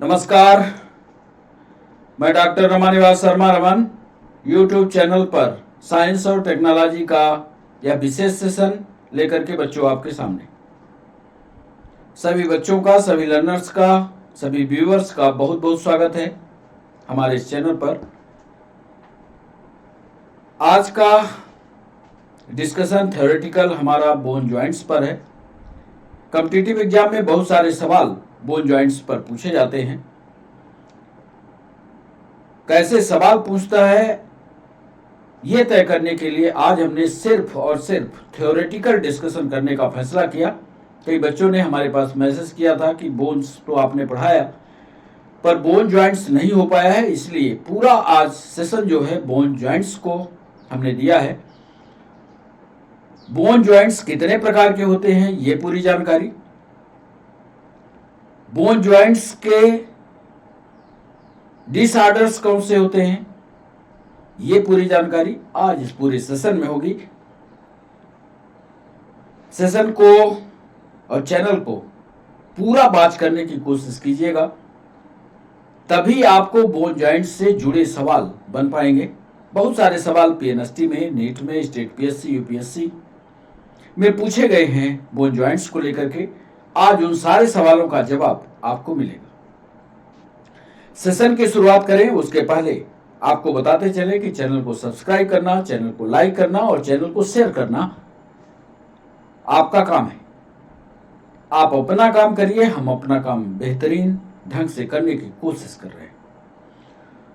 नमस्कार, मैं doctor Ramanivas Sharma Raman YouTube channel पर साइंस और टेक्नोलॉजी का यह विशेष सेशन लेकर के बच्चों आपके सामने। सभी बच्चों का, सभी लर्नर्स का, सभी व्यूअर्स का बहुत बहुत स्वागत है हमारे इस चैनल पर। आज का डिस्कशन थ्योरेटिकल हमारा बोन जॉइंट्स पर है। कॉम्पिटिटिव एग्जाम में बहुत सारे सवाल बोन जॉइंट्स पर पूछे जाते हैं। कैसे सवाल पूछता है यह तय करने के लिए आज हमने सिर्फ और सिर्फ थ्योरेटिकल डिस्कशन करने का फैसला किया। कई बच्चों ने हमारे पास मैसेज किया था कि बोन्स तो आपने पढ़ाया पर बोन जॉइंट्स नहीं हो पाया है, इसलिए पूरा आज सेशन जो है बोन जॉइंट्स को हमने दिया है। बोन जॉइंट्स कितने प्रकार के होते हैं ये पूरी जानकारी, बोन जॉइंट्स के डिसऑर्डर्स कौन से होते हैं ये पूरी जानकारी आज इस पूरे सेशन में होगी। सेशन को और चैनल को पूरा वॉच करने की कोशिश कीजिएगा, तभी आपको बोन जॉइंट्स से जुड़े सवाल बन पाएंगे। बहुत सारे सवाल पीएनएसटी में, नीट में, स्टेट पीएससी, यूपीएससी में पूछे गए हैं बोन जॉइंट्स को लेकर के। आज उन सारे सवालों का जवाब आपको मिलेगा। सेशन की शुरुआत करें उसके पहले आपको बताते चले कि चैनल को सब्सक्राइब करना, चैनल को लाइक करना और चैनल को शेयर करना आपका काम है। आप अपना काम करिए, हम अपना काम बेहतरीन ढंग से करने की कोशिश कर रहे हैं।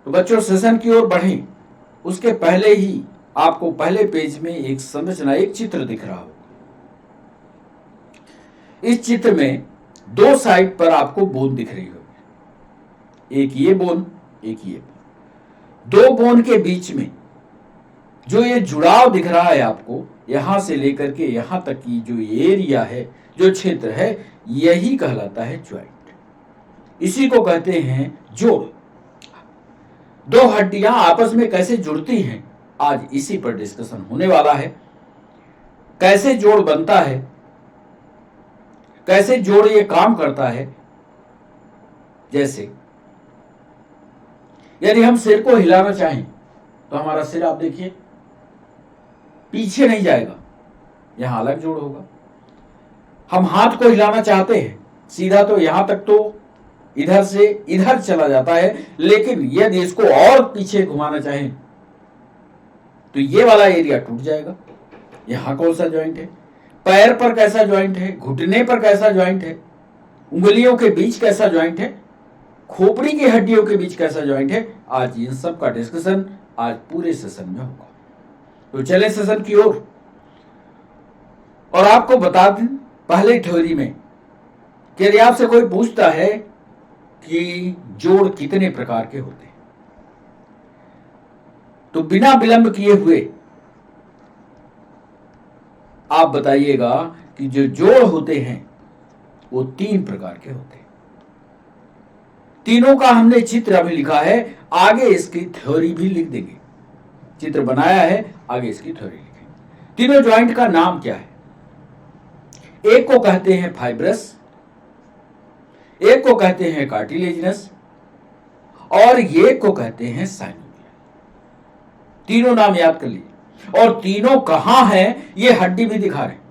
तो बच्चों सेशन की ओर बढ़ें उसके पहले ही आपको पहले पेज में एक संरचना, एक चित्र दिख रहा होगा। इस चित्र में दो साइड पर आपको बोन दिख रही होगी, एक ये बोन, एक ये बोन। दो बोन के बीच में जो ये जुड़ाव दिख रहा है आपको, यहां से लेकर के यहां तक की जो एरिया है, जो क्षेत्र है, यही कहलाता है ज्वाइंट। इसी को कहते हैं जोड़। दो हड्डियां आपस में कैसे जुड़ती हैं आज इसी पर डिस्कशन होने वाला है। कैसे जोड़ बनता है, कैसे जोड़ ये काम करता है। जैसे यदि हम सिर को हिलाना चाहें तो हमारा सिर आप देखिए पीछे नहीं जाएगा, यहां अलग जोड़ होगा। हम हाथ को हिलाना चाहते हैं सीधा तो यहां तक तो इधर से इधर चला जाता है, लेकिन यदि इसको और पीछे घुमाना चाहें तो ये वाला एरिया टूट जाएगा। यहां कौन सा ज्वाइंट है, पैर पर कैसा ज्वाइंट है, घुटने पर कैसा ज्वाइंट है, उंगलियों के बीच कैसा ज्वाइंट है, खोपड़ी की हड्डियों के बीच कैसा ज्वाइंट है, आज इन सब का डिस्कशन आज पूरे सेशन में होगा। तो चले सेशन की ओर। और आपको बता दें पहले थ्योरी में कि यदि आपसे कोई पूछता है कि जोड़ कितने प्रकार के होते हैं तो बिना विलंब किए हुए आप बताइएगा कि जो जोड़ होते हैं वो तीन प्रकार के होते हैं। तीनों का हमने चित्र अभी लिखा है, आगे इसकी थ्योरी भी लिख देंगे। चित्र बनाया है, आगे इसकी थ्योरी लिखेंगे। तीनों ज्वाइंट का नाम क्या है? एक को कहते हैं फाइब्रस, एक को कहते हैं कार्टिलेजिनस और ये को कहते हैं साइनोवियल। तीनों नाम याद कर लीजिए। और तीनों कहां हैं ये हड्डी भी दिखा रहे हैं।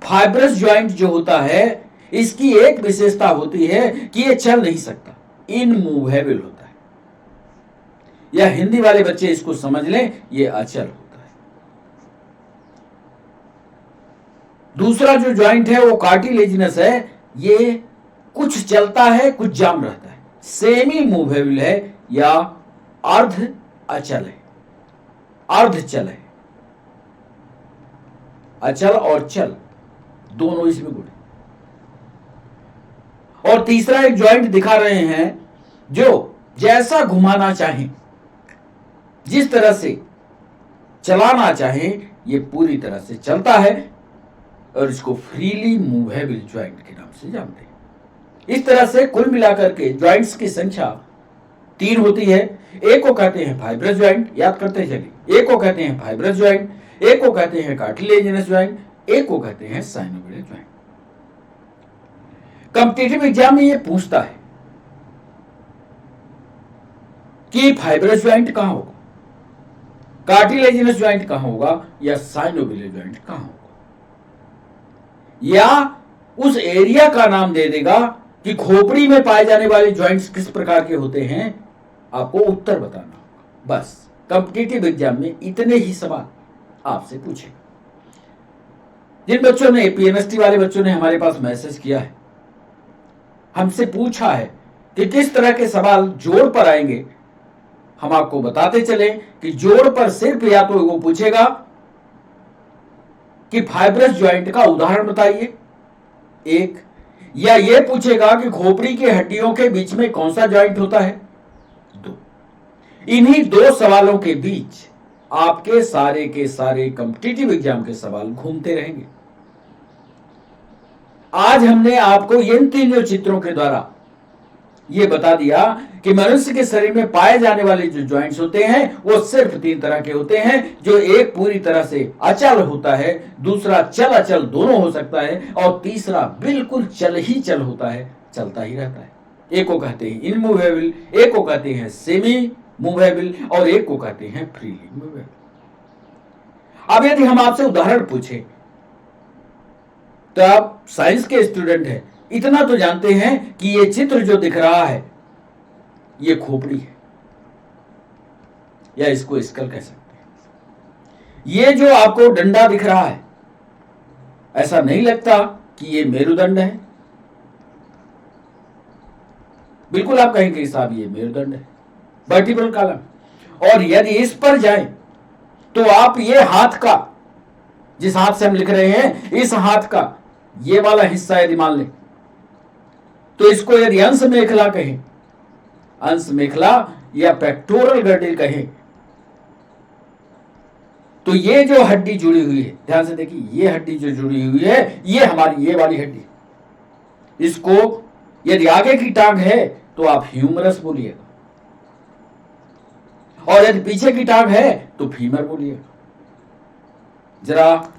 फाइब्रस ज्वाइंट जो होता है इसकी एक विशेषता होती है कि ये चल नहीं सकता, इनमूवेबल होता है। या हिंदी वाले बच्चे इसको समझ लें, ये अचल होता है। दूसरा जो ज्वाइंट है वो कार्टिलेजिनस है, ये कुछ चलता है कुछ जाम रहता है, सेमी मूवेबल है या अर्ध अचल है, अर्ध चल है। अचल और चल दोनों इसमें गुण है। और तीसरा एक ज्वाइंट दिखा रहे हैं जो जैसा घुमाना चाहें, जिस तरह से चलाना चाहें, ये पूरी तरह से चलता है और इसको फ्रीली मूवेबल ज्वाइंट के नाम से जानते हैं। इस तरह से कुल मिलाकर के ज्वाइंट्स की संख्या तीन होती है। एक को कहते हैं फाइब्रस ज्वाइंट, याद करते चलिए। एक को कहते हैं फाइब्रस ज्वाइंट, एक को कहते हैं कार्टिलेजिनस ज्वाइंट, एक को कहते हैं साइनोवियल ज्वाइंट। कॉम्पिटिटिव एग्जाम में ये पूछता है कि फाइब्रस ज्वाइंट कहां होगा, कार्टिलेजिनस ज्वाइंट कहां होगा, या साइनोवियल ज्वाइंट कहां होगा, या उस एरिया का नाम दे देगा कि खोपड़ी में पाए जाने वाले ज्वाइंट्स किस प्रकार के होते हैं, आपको उत्तर बताना होगा। बस कॉम्पिटिटिव एग्जाम में इतने ही सवाल आपसे पूछेगा। जिन बच्चों ने पीएनएसटी वाले बच्चों ने हमारे पास मैसेज किया है, हमसे पूछा है कि किस तरह के सवाल जोड़ पर आएंगे, हम आपको बताते चले कि जोड़ पर सिर्फ या तो वो पूछेगा कि फाइब्रस ज्वाइंट का उदाहरण बताइए एक, या ये पूछेगा कि खोपड़ी की हड्डियों के बीच में कौन सा ज्वाइंट होता है दो। इन्हीं दो सवालों के बीच आपके सारे के सारे कॉम्पिटिटिव एग्जाम के सवाल घूमते रहेंगे। आज हमने आपको इन तीनों चित्रों के द्वारा यह बता दिया कि मनुष्य के शरीर में पाए जाने वाले जो ज्वाइंट्स होते हैं वो सिर्फ तीन तरह के होते हैं, जो एक पूरी तरह से अचल होता है, दूसरा चल अचल दोनों हो सकता है, और तीसरा बिल्कुल चल ही चल होता है, चलता ही रहता है। एक को कहते हैं इनमूवेबल, एक को कहते हैं सेमी मूवेबल, और एक को कहते हैं फ्रीली मूवेबल। अब यदि हम आपसे उदाहरण पूछे तो आप साइंस के स्टूडेंट हैं, इतना तो जानते हैं कि ये चित्र जो दिख रहा है ये खोपड़ी है, या इसको स्कल कह सकते हैं। ये जो आपको डंडा दिख रहा है, ऐसा नहीं लगता कि ये मेरुदंड है, बिल्कुल आप कहेंगे साहब ये मेरुदंड है, वर्टिब्रल कॉलम। और यदि इस पर जाएं तो आप ये हाथ का, जिस हाथ से हम लिख रहे हैं, इस हाथ का ये वाला हिस्सा यदि मान लें तो इसको यदि अंश मेखला कहें, अंश मेखला या पेक्टोरल गर्टिल कहें, तो ये जो हड्डी जुड़ी हुई है, ध्यान से देखिए, ये हड्डी जो जुड़ी हुई है ये हमारी ये वाली हड्डी, इसको यदि आगे की टांग है तो आप ह्यूमरस बोलिएगा, और यदि पीछे की टांग है तो फीमर बोलिएगा। जरा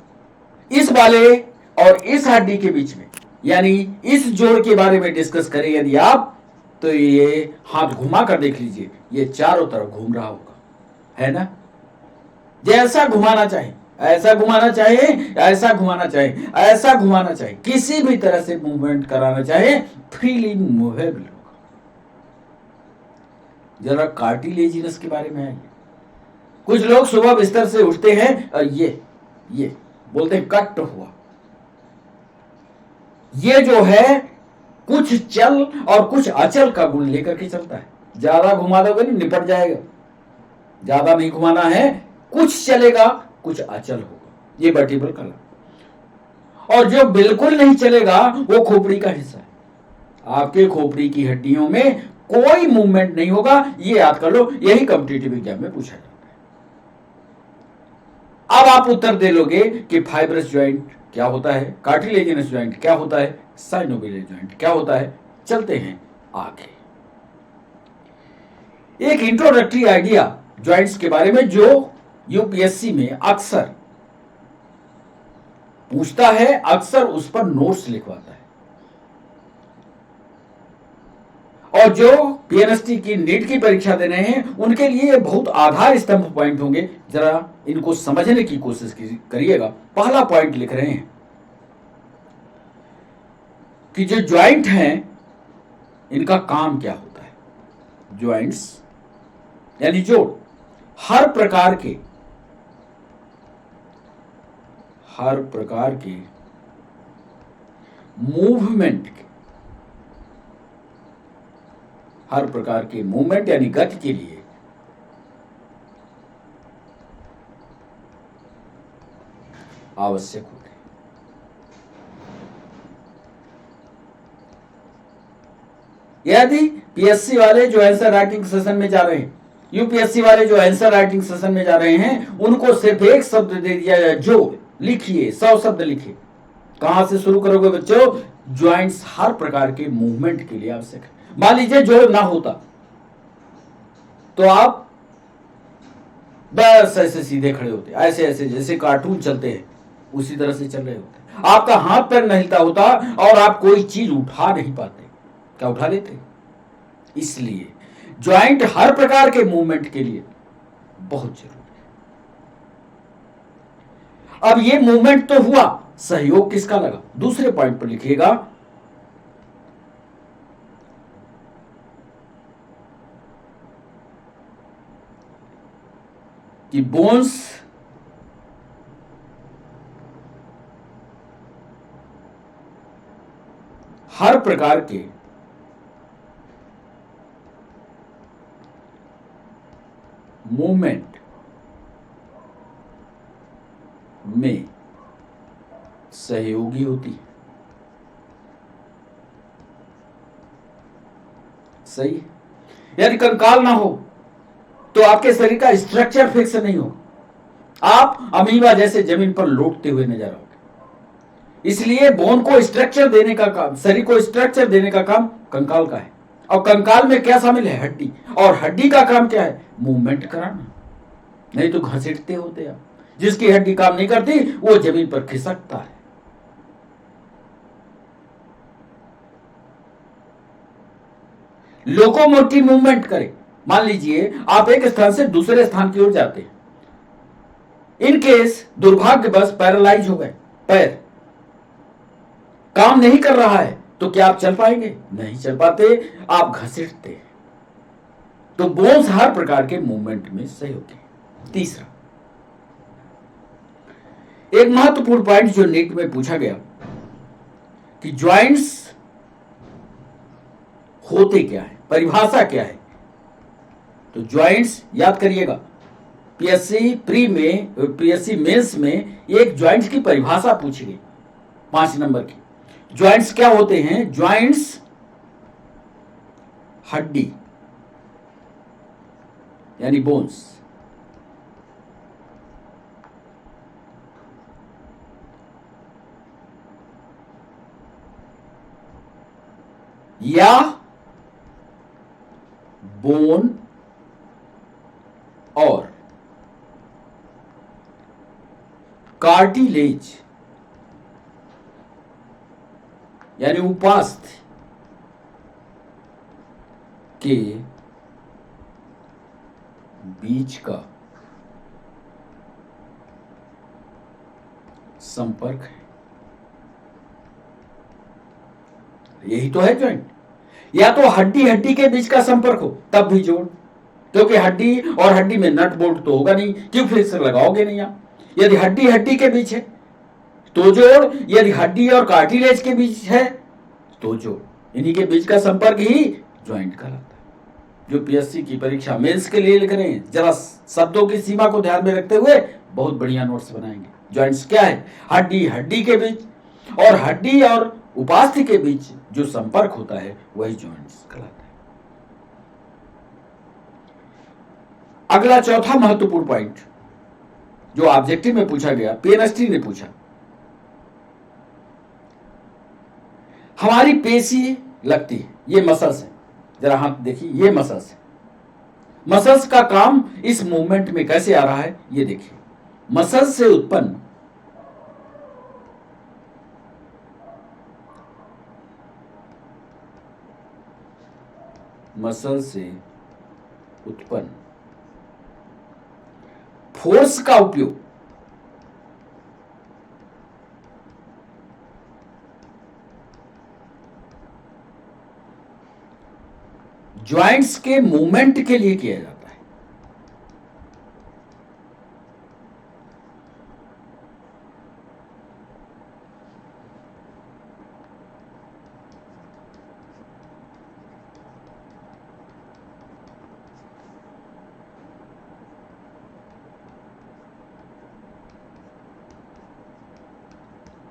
इस वाले और इस हड्डी के बीच में, यानी इस जोड़ के बारे में डिस्कस करें यदि आप, तो ये हाथ घुमा कर देख लीजिए, ये चारों तरफ घूम रहा होगा, है ना। जैसा घुमाना चाहे, ऐसा घुमाना चाहे, ऐसा घुमाना चाहे, ऐसा घुमाना चाहे, किसी भी तरह से मूवमेंट कराना चाहे, फ्रीली मूवेबल होगा। जरा कार्टिलेजिनस के बारे में आइए। कुछ लोग सुबह बिस्तर से उठते हैं और ये बोलते हैं कट हुआ। ये जो है कुछ चल और कुछ अचल का गुण लेकर के चलता है। ज्यादा घुमा दोगे नहीं निपट जाएगा, ज्यादा नहीं घुमाना है, कुछ चलेगा कुछ अचल होगा, ये वर्टिब्रल कॉलम। और जो बिल्कुल नहीं चलेगा वो खोपड़ी का हिस्सा है। आपके खोपड़ी की हड्डियों में कोई मूवमेंट नहीं होगा, ये याद कर लो, यही कॉम्पिटिटिव एग्जाम में पूछा जाता है। अब आप उत्तर दे लोगे कि फाइब्रस ज्वाइंट क्या होता है, कार्टिलेजिनस ज्वाइंट क्या होता है, साइनोवियल ज्वाइंट क्या होता है। चलते हैं आगे, एक इंट्रोडक्टरी आइडिया ज्वाइंट्स के बारे में जो यूपीएससी में अक्सर पूछता है, अक्सर उस पर नोट्स लिखवाता है, और जो पीएनएसटी की नीट की परीक्षा दे रहे हैं उनके लिए बहुत आधार स्तंभ पॉइंट होंगे। जरा इनको समझने की कोशिश करिएगा। पहला पॉइंट लिख रहे हैं कि जो ज्वाइंट हैं इनका काम क्या होता है। ज्वाइंट्स यानी जोड़ हर प्रकार के मूवमेंट के, हर प्रकार के मूवमेंट यानी गति के लिए आवश्यक होते हैं। यदि पीएससी वाले जो आंसर राइटिंग सेशन में जा रहे हैं, यूपीएससी वाले जो आंसर राइटिंग सेशन में जा रहे हैं, उनको सिर्फ एक शब्द दे दिया जाए, जो लिखिए 100 शब्द लिखिए। कहां से शुरू करोगे बच्चों? ज्वाइंट्स हर प्रकार के मूवमेंट के लिए आवश्यक है। मान लीजिए जोड़ ना होता तो आप बस ऐसे सीधे खड़े होते, ऐसे ऐसे जैसे कार्टून चलते हैं, उसी तरह से चल रहे होते। आपका हाथ पैर नहीं हिलता होता और आप कोई चीज उठा नहीं पाते, क्या उठा लेते? इसलिए ज्वाइंट हर प्रकार के मूवमेंट के लिए बहुत जरूरी है। अब ये मूवमेंट तो हुआ, सहयोग किसका लगा? दूसरे पॉइंट पर लिखिएगा, कि बोन्स हर प्रकार के मूवमेंट में सहयोगी होती है। सही? यदि कंकाल ना हो तो आपके शरीर का स्ट्रक्चर फिक्स नहीं होगा, आप अमीबा जैसे जमीन पर लौटते हुए नजर आओगे। इसलिए बोन को स्ट्रक्चर देने का काम, शरीर को स्ट्रक्चर देने का काम कंकाल का है। और कंकाल में क्या शामिल है? हड्डी। और हड्डी का काम क्या है? मूवमेंट कराना, नहीं तो घसीटते होते आप। जिसकी हड्डी काम नहीं करती वो जमीन पर खिसकता है। लोकोमोटिव मूवमेंट करे, मान लीजिए आप एक स्थान से दूसरे स्थान की ओर जाते हैं, इन केस दुर्भाग्यवश पैरालाइज हो गए, पैर काम नहीं कर रहा है, तो क्या आप चल पाएंगे? नहीं चल पाते, आप घसीटते हैं। तो बोन्स हर प्रकार के मूवमेंट में सहयोगी है। तीसरा, एक महत्वपूर्ण पॉइंट जो नीट में पूछा गया कि ज्वाइंट्स होते क्या है, परिभाषा क्या है? तो ज्वाइंट्स याद करिएगा, पीएससी प्री में, पीएससी मेंस में एक ज्वाइंट्स की परिभाषा पूछी गई 5 नंबर की। ज्वाइंट्स क्या होते हैं? ज्वाइंट्स हड्डी यानी बोन्स या बोन और कार्टिलेज यानी उपास्थि के बीच का संपर्क है। यही तो है ज्वाइंट। या तो हड्डी हड्डी के बीच का संपर्क हो तब भी जोड़, क्योंकि हड्डी और हड्डी में नट बोल्ट तो होगा नहीं, क्यों फिक्सर लगाओगे नहीं आप। यदि हड्डी हड्डी के बीच है तो जोड़, यदि हड्डी और कार्टिलेज के बीच है तो जोड़। इन्हीं के बीच का संपर्क ही ज्वाइंट कहलाता है। जो पीएससी की परीक्षा मेंस के लिए लिख रहे हैं, जरा शब्दों की सीमा को ध्यान में रखते हुए बहुत बढ़िया नोट्स बनाएंगे। ज्वाइंट्स क्या है? हड्डी हड्डी के बीच, और हड्डी और उपास्थि के बीच जो संपर्क होता है वही ज्वाइंट्स कहलाता है। अगला चौथा महत्वपूर्ण पॉइंट जो ऑब्जेक्टिव में पूछा गया, पीएनएसटी ने पूछा, हमारी पेशी लगती है, ये मसल्स है, जरा हाथ देखिए, ये मसल्स है। मसल्स का काम इस मूवमेंट में कैसे आ रहा है ये देखिए। मसल्स से उत्पन्न फोर्स का उपयोग ज्वाइंट्स के मूवमेंट के लिए किया जाता है।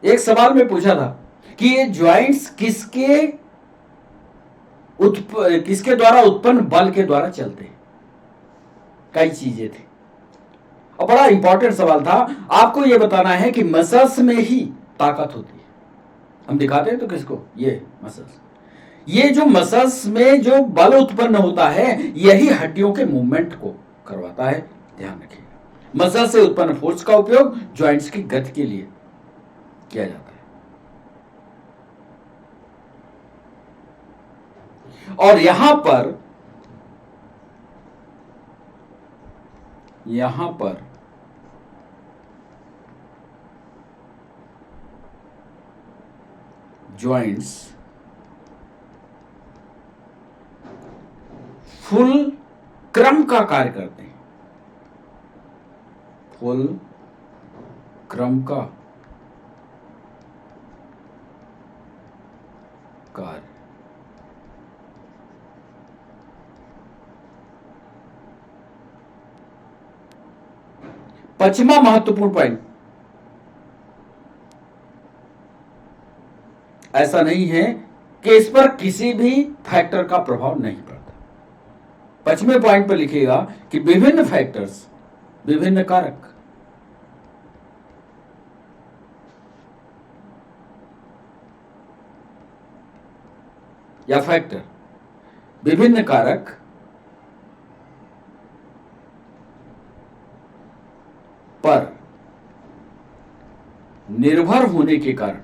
एक सवाल में पूछा था कि ये ज्वाइंट्स किसके द्वारा उत्पन्न बल के द्वारा चलते हैं। कई चीजें थी और बड़ा इंपॉर्टेंट सवाल था। आपको यह बताना है कि मसल्स में ही ताकत होती है। हम दिखाते हैं तो किसको? ये मसल्स। ये जो मसल्स में जो बल उत्पन्न होता है यही हड्डियों के मूवमेंट को करवाता है। ध्यान रखिएगा, मसल से उत्पन्न फोर्स का उपयोग ज्वाइंट्स की गति के लिए किया जाता है। और यहां पर जॉइंट्स फुल क्रम का कार्य करते हैं, फुल क्रम का कार्य। पश्चिमा महत्वपूर्ण पॉइंट, ऐसा नहीं है कि इस पर किसी भी फैक्टर का प्रभाव नहीं पड़ता। पश्चिमी पॉइंट पर लिखिएगा कि विभिन्न फैक्टर्स, विभिन्न कारक या फैक्टर, विभिन्न कारक पर निर्भर होने के कारण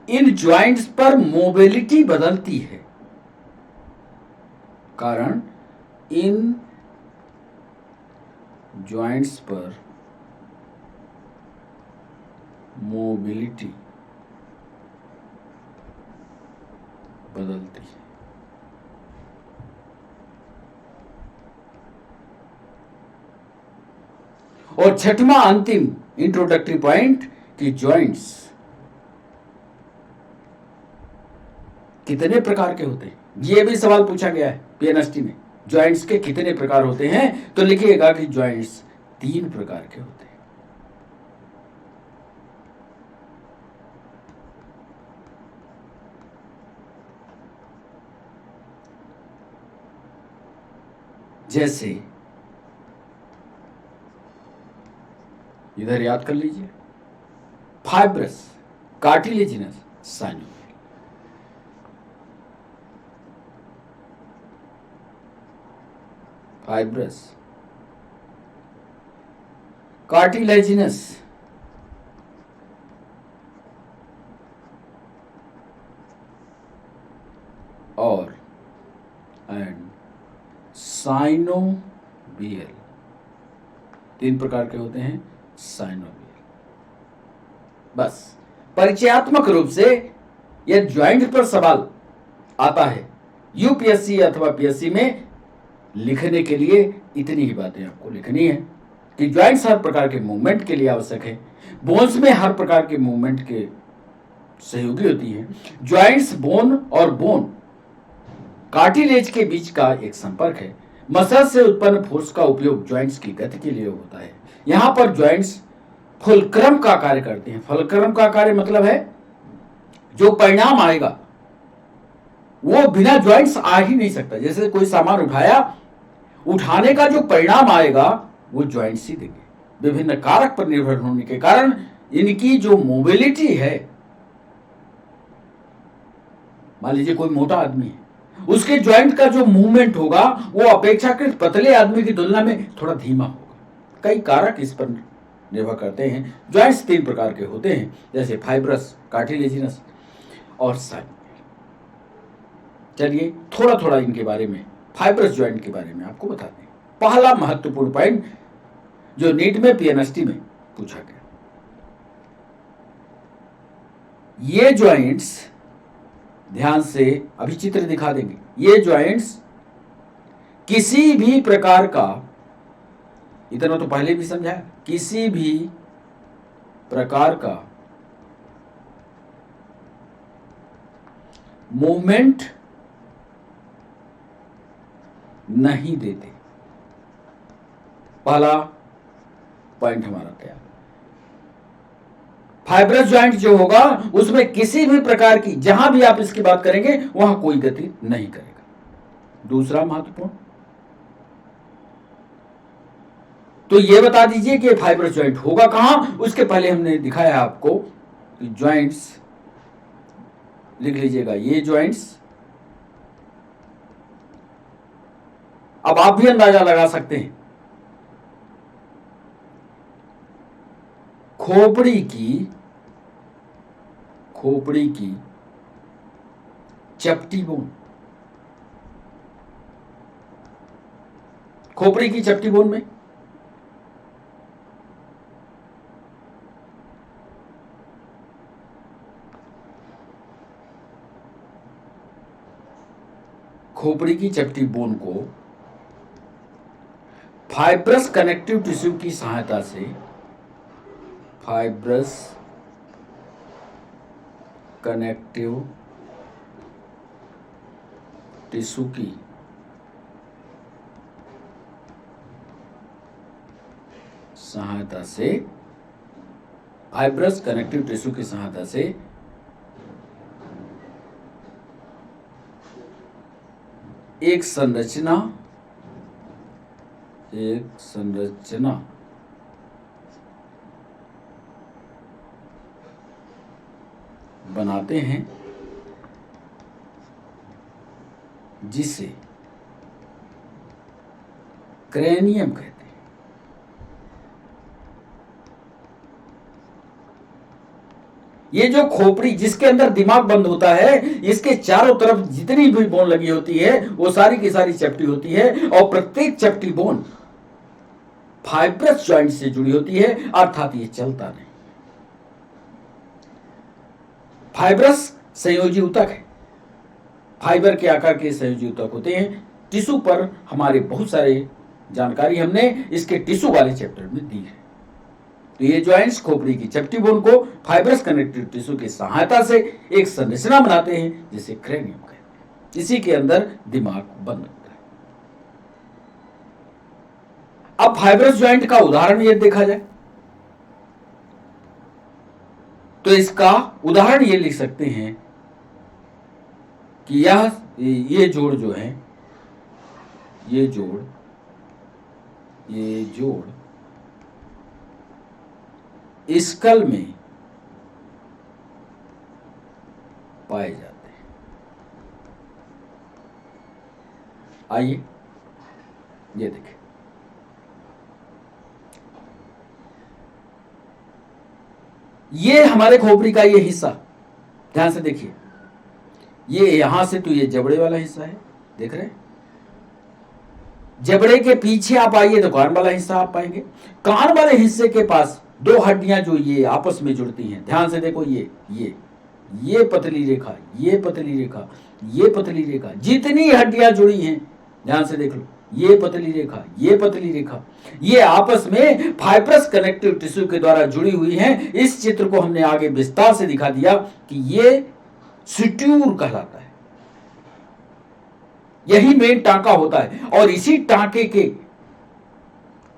इन ज्वाइंट्स पर मोबिलिटी बदलती है। कारण इन ज्वाइंट्स पर मोबिलिटी बदलती है। और छठवां अंतिम इंट्रोडक्टरी पॉइंट कि ज्वाइंट्स कितने प्रकार के होते हैं। यह भी सवाल पूछा गया है पीएनएसटी में, ज्वाइंट्स के कितने प्रकार होते हैं, तो लिखिएगा कि ज्वाइंट्स 3 प्रकार के होते हैं। जैसे इधर याद कर लीजिए, fibrous, cartilaginous, synovial. Fibrous, cartilaginous, और एंड साइनोवियल, 3 प्रकार के होते हैं साइनोवियल। बस परिचयात्मक रूप से यह ज्वाइंट पर सवाल आता है यूपीएससी अथवा पीएससी में, लिखने के लिए इतनी ही बातें आपको लिखनी है कि ज्वाइंट्स हर प्रकार के मूवमेंट के लिए आवश्यक है। बोन्स में हर प्रकार के मूवमेंट के सहयोगी होती है। ज्वाइंट्स बोन और बोन कार्टिलेज के बीच का एक संपर्क है। मसल से उत्पन्न फोर्स का उपयोग ज्वाइंट्स की गति के लिए होता है। यहां पर ज्वाइंट्स फुलक्रम का कार्य करते हैं। फुलक्रम का कार्य मतलब है जो परिणाम आएगा वो बिना ज्वाइंट्स आ ही नहीं सकता। जैसे कोई सामान उठाया, उठाने का जो परिणाम आएगा वो ज्वाइंट्स ही देंगे। विभिन्न कारक पर निर्भर होने के कारण इनकी जो मोबिलिटी है, मान लीजिए कोई मोटा आदमी है, उसके ज्वाइंट का जो मूवमेंट होगा वो अपेक्षाकृत पतले आदमी की तुलना में थोड़ा धीमा होगा। कई कारक इस पर निर्भर करते हैं। ज्वाइंट्स 3 प्रकार के होते हैं, जैसे फाइब्रस, कार्टिलेजिनस और साइनोवियल। चलिए थोड़ा थोड़ा इनके बारे में, फाइब्रस ज्वाइंट के बारे में आपको बताते हैं। पहला महत्वपूर्ण पॉइंट जो नीट में पीएनएसटी में पूछा गया, ये ज्वाइंट्स, ध्यान से अभी चित्र दिखा देंगे, ये ज्वाइंट्स किसी भी प्रकार का, इतना तो पहले भी समझाया, किसी भी प्रकार का मूवमेंट नहीं देते। पहला पॉइंट हमारा तैयार। फाइब्रस ज्वाइंट जो होगा उसमें किसी भी प्रकार की, जहां भी आप इसकी बात करेंगे वहां कोई गति नहीं करेगा। दूसरा महत्वपूर्ण, तो यह बता दीजिए कि फाइब्रस ज्वाइंट होगा कहां। उसके पहले हमने दिखाया आपको कि ज्वाइंट्स, लिख लीजिएगा, ये ज्वाइंट्स आप भी अंदाजा लगा सकते हैं। खोपड़ी की चपटी बोन, खोपड़ी की चपटी बोन में खोपड़ी की चपटी बोन को फाइब्रस कनेक्टिव टिश्यू की सहायता से, फाइब्रस कनेक्टिव टिश्यू की सहायता से, फाइब्रस कनेक्टिव टिश्यू की सहायता से एक संरचना बनाते हैं जिसे क्रेनियम कहते हैं। ये जो खोपड़ी जिसके अंदर दिमाग बंद होता है, इसके चारों तरफ जितनी भी बोन लगी होती है वो सारी की सारी चपटी होती है, और प्रत्येक चपटी बोन फाइब्रस जॉइंट से जुड़ी होती है, अर्थात ये चलता नहीं। फाइब्रस संयोजी ऊतक है, फाइबर के आकार के संयोजी ऊतक होते हैं। टिश्यू पर हमारे बहुत सारे जानकारी हमने इसके टिश्यू वाले चैप्टर में दी है। तो ये जॉइंट्स खोपड़ी की चपटी बोन को फाइब्रस कनेक्टिव टिश्यू की सहायता से एक संरचना बनाते हैं जिसे क्रेनियम कहते हैं। इसी के अंदर दिमाग बंद होता है। अब फाइब्रस जॉइंट का उदाहरण यदि देखा जाए तो इसका उदाहरण ये लिख सकते हैं कि ये जोड़ जो है, ये जोड़ स्कल में पाए जाते हैं। आइए ये देखें, ये हमारे खोपड़ी का ये हिस्सा, ध्यान से देखिए, ये यहां से तो ये जबड़े वाला हिस्सा है, देख रहे हैं। जबड़े के पीछे आप आइए तो कान वाला हिस्सा आप पाएंगे। कान वाले हिस्से के पास दो हड्डियां जो ये आपस में जुड़ती हैं, ध्यान से देखो, ये पतली रेखा, ये पतली रेखा, ये पतली रेखा, जितनी हड्डियां जुड़ी हैं ध्यान से देख लो, ये पतली रेखा, ये पतली रेखा, ये आपस में फाइब्रस कनेक्टिव टिश्यू के द्वारा जुड़ी हुई हैं। इस चित्र को हमने आगे विस्तार से दिखा दिया कि ये सुट्यूर कहलाता है। यही मेन टांका होता है, और इसी टांके के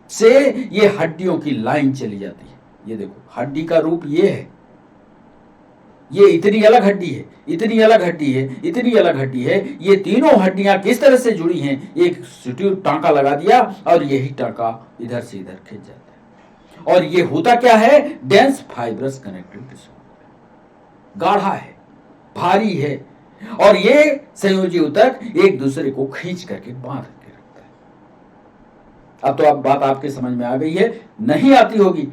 से ये हड्डियों की लाइन चली जाती है। ये देखो, हड्डी का रूप ये है, ये इतनी अलग हड्डी है, इतनी अलग हड्डी है, इतनी अलग हड्डी है। ये तीनों हड्डियां किस तरह से जुड़ी हैं, एक सुट्यूर टांका लगा दिया और यही टांका इधर से इधर खिंच जाता है। और ये होता क्या है, डेंस फाइब्रस कनेक्टिव टिश्यू, गाढ़ा है, भारी है, और ये संयोजी ऊतक एक दूसरे को खींच करके बांध के रखता है। अब तो अब बात आपके समझ में आ गई है, नहीं आती होगी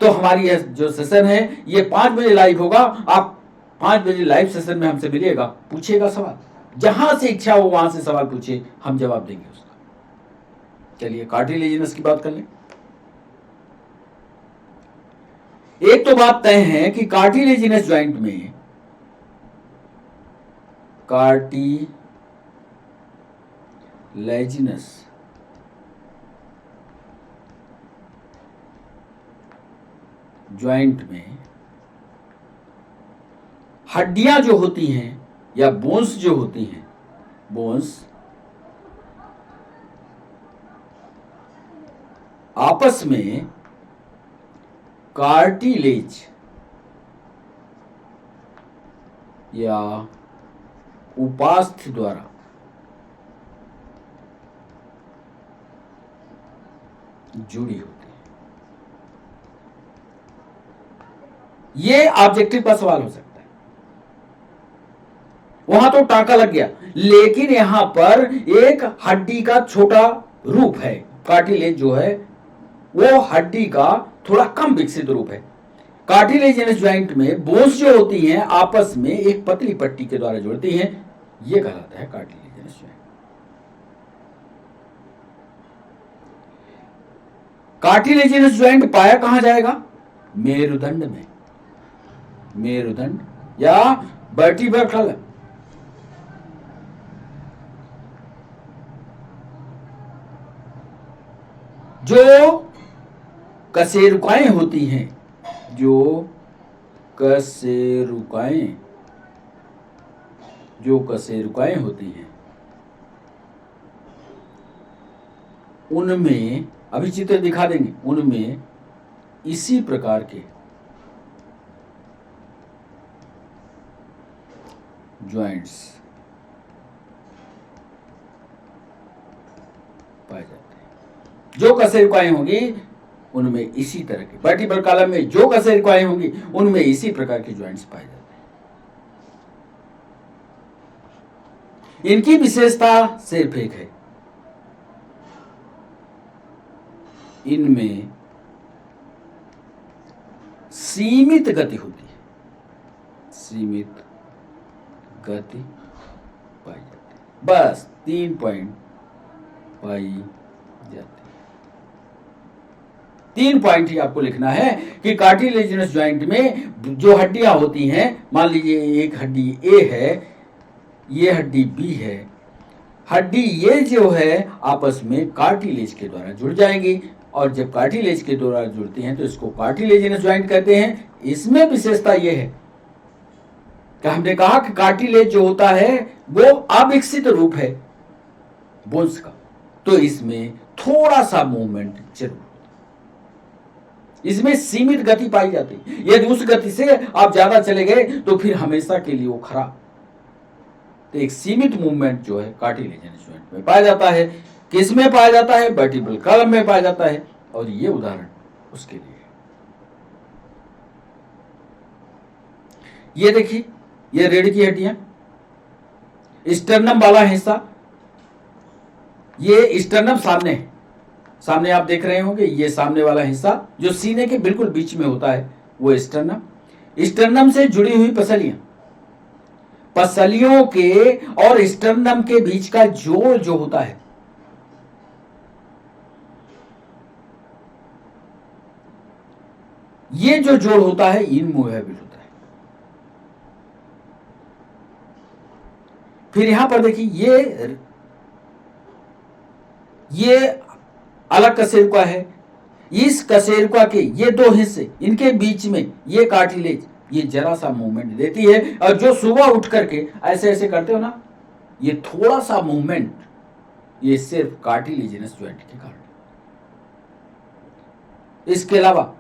तो हमारी जो सेशन है ये 5 बजे लाइव होगा। आप 5 बजे लाइव सेशन में हमसे मिलिएगा, पूछिएगा सवाल, जहां से इच्छा हो वहां से सवाल पूछिए, हम जवाब देंगे उसका। चलिए कार्टिलेजिनस की बात कर लें। एक तो बात तय है कि कार्टिलेजिनस ज्वाइंट में, कार्टिलेजिनस ज्वाइंट में हड्डियां जो होती हैं या बोन्स जो होती हैं, बोन्स आपस में कार्टिलेज या उपास्थि द्वारा जुड़ी होती है। ये ऑब्जेक्टिव का सवाल हो सकता है। वहां तो टाका लग गया, लेकिन यहां पर एक हड्डी का छोटा रूप है, कार्टिलेज जो है वो हड्डी का थोड़ा कम विकसित रूप है। कार्टिलेजिनस ज्वाइंट में बोन्स जो होती हैं आपस में एक पतली पट्टी के द्वारा जुड़ती हैं, ये कहलाता है कार्टिलेजिनस ज्वाइंट। कार्टिलेजिनस ज्वाइंट पाया कहां जाएगा? मेरुदंड में, मेरुदंड या वर्टिब्रल कॉलम। जो कशेरुकाएं होती हैं, जो कशेरुकाएं होती हैं, उनमें अभी चित्र दिखा देंगे, उनमें इसी प्रकार के ज्वाइंट्स पाए जाते हैं। जो कशेरुकाएं होंगी उनमें इसी तरह के, वर्टिब्रल कॉलम में जो कशेरुकाएं होंगी उनमें इसी प्रकार के ज्वाइंट्स पाए जाते हैं। इनकी विशेषता सिर्फ एक है, इनमें सीमित गति होती है, सीमित गति पाई जाती है। बस 3 पॉइंट पाई जाती है। 3 पॉइंट ही आपको लिखना है कि कार्टिलेजिनस ज्वाइंट में जो हड्डियां होती हैं, मान लीजिए एक हड्डी ए है, ये हड्डी बी है, हड्डी ये जो है आपस में कार्टिलेज के द्वारा जुड़ जाएंगी, और जब कार्टिलेज के द्वारा जुड़ती हैं तो इसको कार्टिलेजिनस ज्वाइंट कहते हैं। इसमें विशेषता यह है कि हमने कहा कि कार्टिलेज जो होता है वो अविकसित रूप है बोन्स का, तो इसमें थोड़ा सा मूवमेंट जरूर, इसमें सीमित गति पाई जाती है। यदि उस गति से आप ज्यादा चले गए तो फिर हमेशा के लिए वो खराब। तो एक सीमित मूवमेंट जो है कार्टिलेजिनस ज्वाइंट में पाया जाता है। किस में पाया जाता है? वर्टिब्रल कॉलम में पाया जाता है, और ये उदाहरण उसके लिए। ये देखिए, ये रीढ़ की हड्डियां, स्टर्नम वाला हिस्सा, ये स्टर्नम सामने है, सामने आप देख रहे होंगे, ये सामने वाला हिस्सा जो सीने के बिल्कुल बीच में होता है वो स्टर्नम। स्टर्नम से जुड़ी हुई पसलियां, पसलियों के और स्टर्नम के बीच का जोड़ जो होता है, ये जो जोड़ होता है इनमूवेबल होता है। फिर यहां पर देखिए, ये अलग कशेरुका है, इस कशेरुका के ये 2 हिस्से, इनके बीच में ये कार्टिलेज ये जरा सा मूवमेंट देती है, और जो सुबह उठ करके ऐसे ऐसे करते हो ना, ये थोड़ा सा मूवमेंट ये सिर्फ कार्टिलेजिनस ज्वाइंट के कारण। इसके अलावा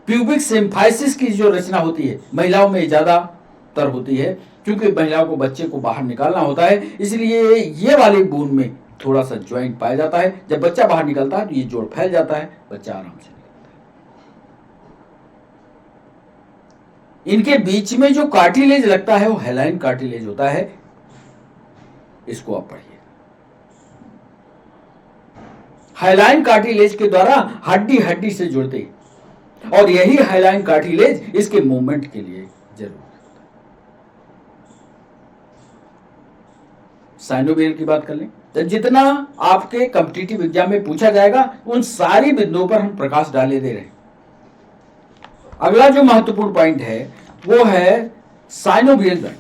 प्यूबिक सिम्फाइसिस की जो रचना होती है महिलाओं में ज्यादातर होती है, क्योंकि महिलाओं को बच्चे को बाहर निकालना होता है, इसलिए ये वाली बूंद में थोड़ा सा ज्वाइंट पाया जाता है। जब बच्चा बाहर निकलता है तो ये जोड़ फैल जाता है, बच्चा आराम से निकलता है। इनके बीच में जो कार्टिलेज लगता है वो हेलाइन कार्टिलेज होता है, इसको आप पढ़िए। हेलाइन कार्टिलेज के द्वारा हड्डी हड्डी से जुड़ते हैं, और यही हेलाइन कार्टिलेज इसके मूवमेंट के लिए जरूरी है। साइनोवियल की बात कर लें तो जितना आपके कॉम्पिटिटिव एग्जाम में पूछा जाएगा उन सारी बिंदुओं पर हम प्रकाश डाले दे रहे हैं। अगला जो महत्वपूर्ण पॉइंट है वो है साइनोवियल ज्वाइंट।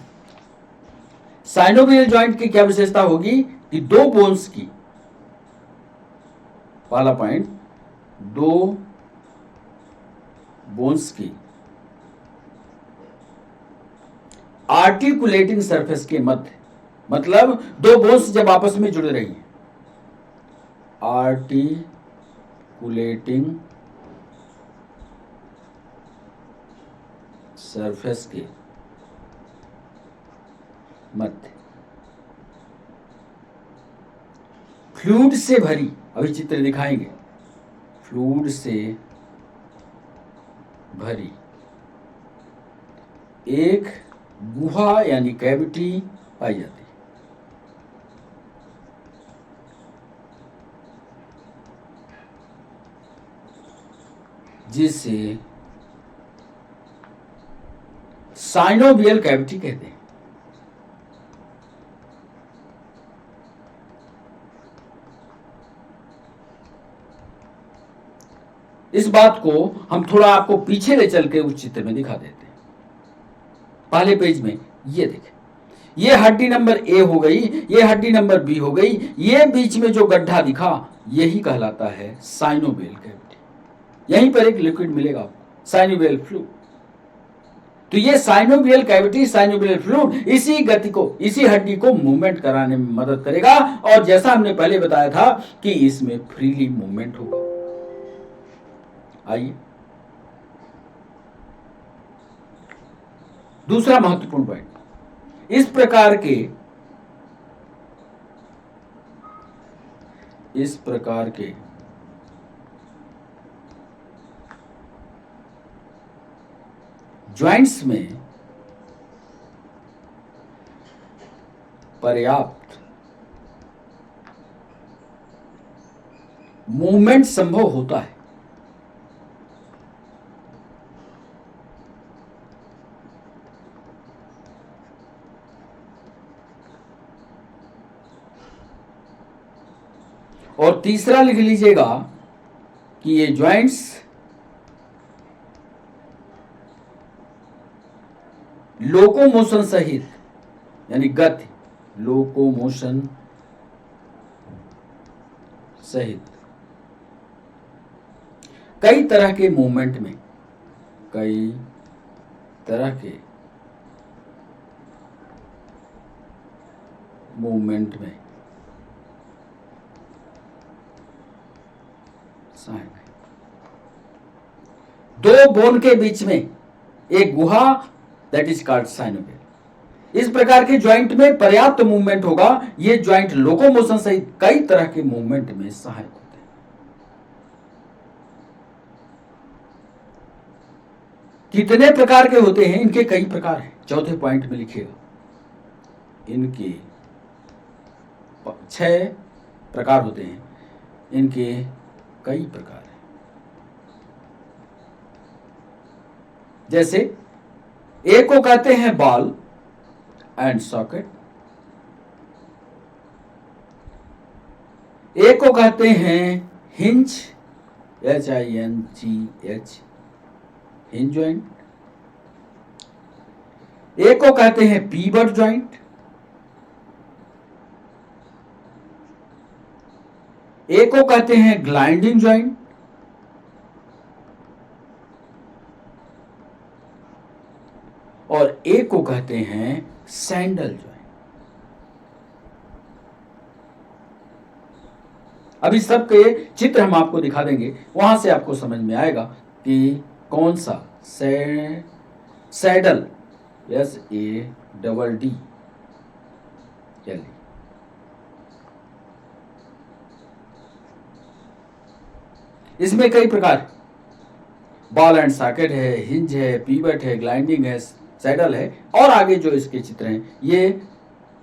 साइनोवियल ज्वाइंट की क्या विशेषता होगी कि 2 बोन्स की, पहला पॉइंट, 2 बोन्स की आर्टिकुलेटिंग सरफेस के मध्य, मतलब 2 बोन्स जब आपस में जुड़ रही हैं, आर्टिकुलेटिंग सरफेस के मध्य फ्लूइड से भरी, अभी चित्र दिखाएंगे, फ्लूइड से भरी एक गुहा यानी कैविटी पाई जाती है। जिसे साइनोवियल कैविटी कहते हैं। इस बात को हम थोड़ा आपको पीछे ले चल के उस चित्र में दिखा देते हैं। पहले पेज में ये देखें, ये हड्डी नंबर ए हो गई, ये हड्डी नंबर बी हो गई, ये बीच में जो गड्ढा दिखा यही कहलाता है साइनोवियल कैविटी। यहीं पर एक लिक्विड मिलेगा आपको, साइनोवियल फ्लूइड। तो ये साइनोवियल कैविटी, साइनोवियल फ्लूइड इसी गति को, इसी हड्डी को मूवमेंट कराने में मदद करेगा। और जैसा हमने पहले बताया था कि इसमें फ्रीली मूवमेंट होगा। आइए दूसरा महत्वपूर्ण पॉइंट, इस प्रकार के जॉइंट्स में पर्याप्त मूवमेंट संभव होता है। और तीसरा लिख लीजिएगा कि ये जॉइंट्स लोकोमोशन सहित, यानी गति, लोकोमोशन सहित कई तरह के मूवमेंट में, कई तरह के मूवमेंट में सहायक है। दो बोन के बीच में एक गुहा, दैट इज कॉल्ड साइनोवियल। इस प्रकार के ज्वाइंट में पर्याप्त मूवमेंट होगा। ये ज्वाइंट लोकोमोशन सहित कई तरह के मूवमेंट में सहायक होते हैं। कितने प्रकार के होते हैं? इनके कई प्रकार हैं। चौथे पॉइंट में लिखिएगा, इनके 6 प्रकार होते हैं। इनके कई प्रकार हैं। जैसे एक को कहते हैं बॉल एंड सॉकेट, एक को कहते हैं हिंज, HINGH, हिंज ज्वाइंट, एक को कहते हैं पीवट ज्वाइंट, एक को कहते हैं ग्लाइंडिंग ज्वाइंट, और एक को कहते हैं सैंडल ज्वाइंट। अभी सबके चित्र हम आपको दिखा देंगे, वहां से आपको समझ में आएगा कि कौन सा सैडल, SADD, इसमें कई प्रकार, बॉल एंड सॉकेट है, हिंज है, पीवट है, ग्लाइंडिंग है, सैडल है, और आगे जो इसके चित्र हैं ये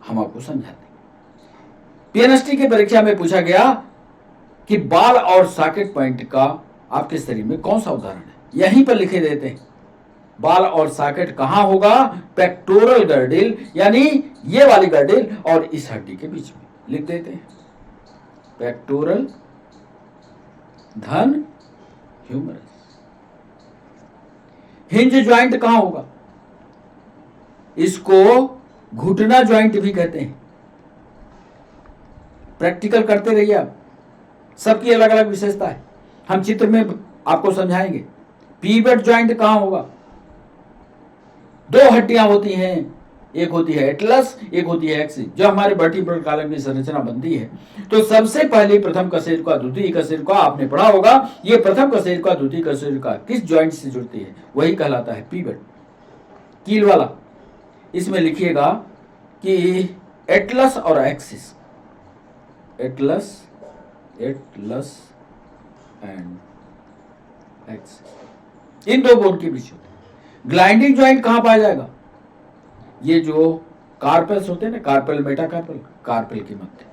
हम आपको समझाते हैं। PNST की परीक्षा में पूछा गया कि बॉल और सॉकेट पॉइंट का आपके शरीर में कौन सा उदाहरण है? यहीं पर लिखे देते हैं। बॉल और सॉकेट कहां होगा? पेक्टोरल गर्डिल, यानी ये वाली गर्डिल और इस हड्डी के बीच में लिख देते हैं, पेक्टोरल धन ह्यूमरस। हिंज ज्वाइंट कहां होगा? इसको घुटना ज्वाइंट भी कहते हैं। प्रैक्टिकल करते रहिए आप, सबकी अलग अलग विशेषता है, हम चित्र में आपको समझाएंगे। पीवट ज्वाइंट कहां होगा? 2 हड्डियां होती हैं, एक होती है एटलस, एक होती है एक्सिस, जो हमारे वर्टिब्रल कॉलम की संरचना बनती है। तो सबसे पहले प्रथम कशेरुका द्वितीय कशेरुका आपने पढ़ा होगा। ये प्रथम कशेरुका द्वितीय कशेरुका किस ज्वाइंट से जुड़ती है? वही कहलाता है पीवट, कील वाला। इसमें लिखिएगा कि एटलस और axis, Atlas and axis, in 2 bone के बीच होते हैं। ग्लाइंडिंग ज्वाइंट कहां पाया जाएगा? ये जो कार्पेल्स होते हैं ना, कार्पेल मेटाकार्पेल, कार्पेल के मध्य।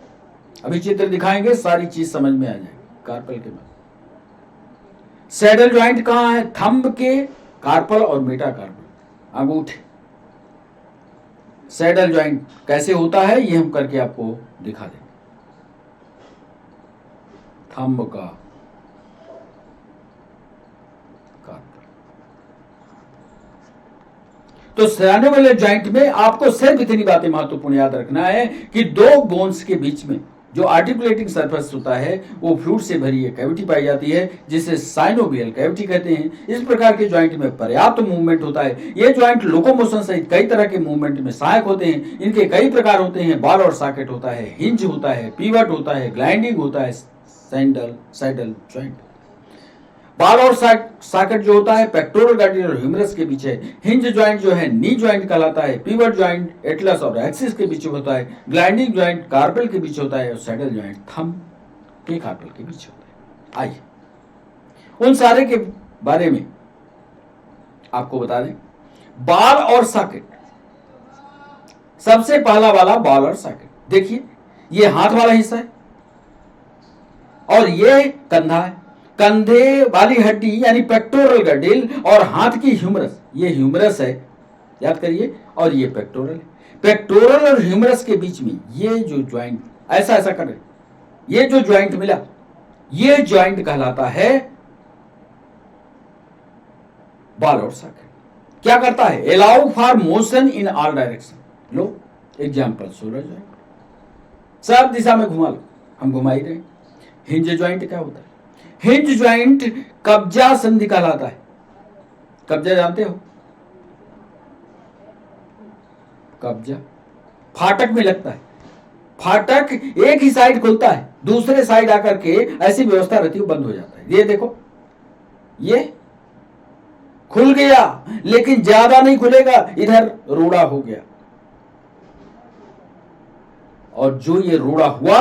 अभी चित्र दिखाएंगे, सारी चीज समझ में आ जाएगी। कार्पेल के मध्य सैडल ज्वाइंट कहाँ है? थंब के कार्पल और मेटाकार्पल, अंगूठे। सैडल ज्वाइंट कैसे होता है ये हम करके आपको दिखा देंगे। थंब का कार्पल। तो सैडल ज्वाइंट में आपको सिर्फ इतनी बातें महत्वपूर्ण याद रखना है कि दो बोन्स के बीच में जो आर्टिकुलेटिंग सरफेस होता है वो फ्लूइड से भरी एक कैविटी पाई जाती है जिसे साइनोवियल कैविटी कहते हैं। इस प्रकार के ज्वाइंट में पर्याप्त मूवमेंट होता है। ये ज्वाइंट लोकोमोशन सहित कई तरह के मूवमेंट में सहायक होते हैं। इनके कई प्रकार होते हैं। बॉल और सॉकेट होता है, हिंज होता है, पिवट होता है, ग्लाइडिंग होता है, सैडल ज्वाइंट। बॉल और सॉकेट जो होता है पेक्टोरल गार्डियन और ह्यूमरस के बीच है। हिंज ज्वाइंट जो है नी ज्वाइंट कहलाता है। पिवट ज्वाइंट एटलस और एक्सिस के बीच होता है। ग्लाइडिंग ज्वाइंट कार्पेल के बीच होता है और सैडल ज्वाइंट थंब के कार्पेल के बीच होता है। आइए उन सारे के बारे में आपको बता दें। बॉल और सॉकेट, सबसे पहला वाला बॉल और सॉकेट देखिए, ये हाथ वाला हिस्सा है और ये कंधा है। कंधे वाली हड्डी यानी पेक्टोरल गडिल और हाथ की ह्यूमरस, ये ह्यूमरस है, याद करिए, और ये पेक्टोरल है। पेक्टोरल और ह्यूमरस के बीच में ये जो ज्वाइंट ऐसा ऐसा कर, ये जो ज्वाइंट मिला, ये ज्वाइंट कहलाता है बॉल और सॉकेट। क्या करता है? Allow for motion in all direction. Low example, solar joint सब दिशा में घुमा लो, हम घुमा ही रहे। हिंज ज्वाइंट क्या होता है? हिंज ज्वाइंट कब्जा संधि कहलाता है। कब्जा जानते हो? कब्जा फाटक में लगता है। फाटक एक ही साइड खुलता है, दूसरे साइड आकर के ऐसी व्यवस्था रहती है बंद हो जाता है। ये देखो, ये खुल गया लेकिन ज्यादा नहीं खुलेगा, इधर रोड़ा हो गया, और जो ये रोड़ा हुआ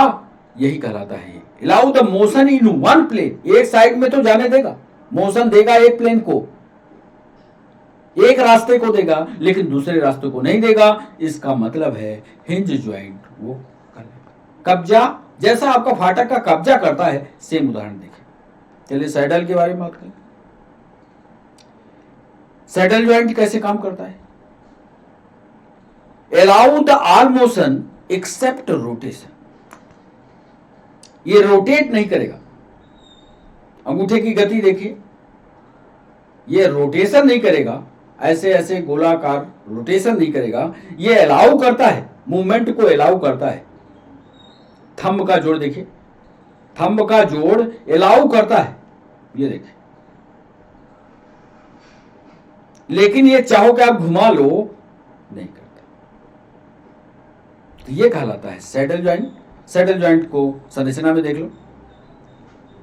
यही कहलाता है allow the motion in one plane. एक साइड में तो जाने देगा, मोशन देगा एक प्लेन को, एक रास्ते को देगा, लेकिन दूसरे रास्ते को नहीं देगा। इसका मतलब है हिंज ज्वाइंट वो कब्जा, जैसा आपका फाटक का कब्जा करता है, सेम उदाहरण देखिए। चलिए सैडल के बारे में बात करें। सैडल ज्वाइंट कैसे काम करता है? Allow the all motion except rotation. ये रोटेट नहीं करेगा। अंगूठे की गति देखिए, ये रोटेशन नहीं करेगा, ऐसे ऐसे गोलाकार रोटेशन नहीं करेगा। ये अलाउ करता है, मूवमेंट को अलाउ करता है। थंब का जोड़ देखिए, थंब का जोड़ अलाउ करता है, ये देखिए, लेकिन ये चाहो कि आप घुमा लो नहीं करता। तो ये कहलाता है सैडल ज्वाइंट। सैडल ज्वाइंट को संरचना में देख लो,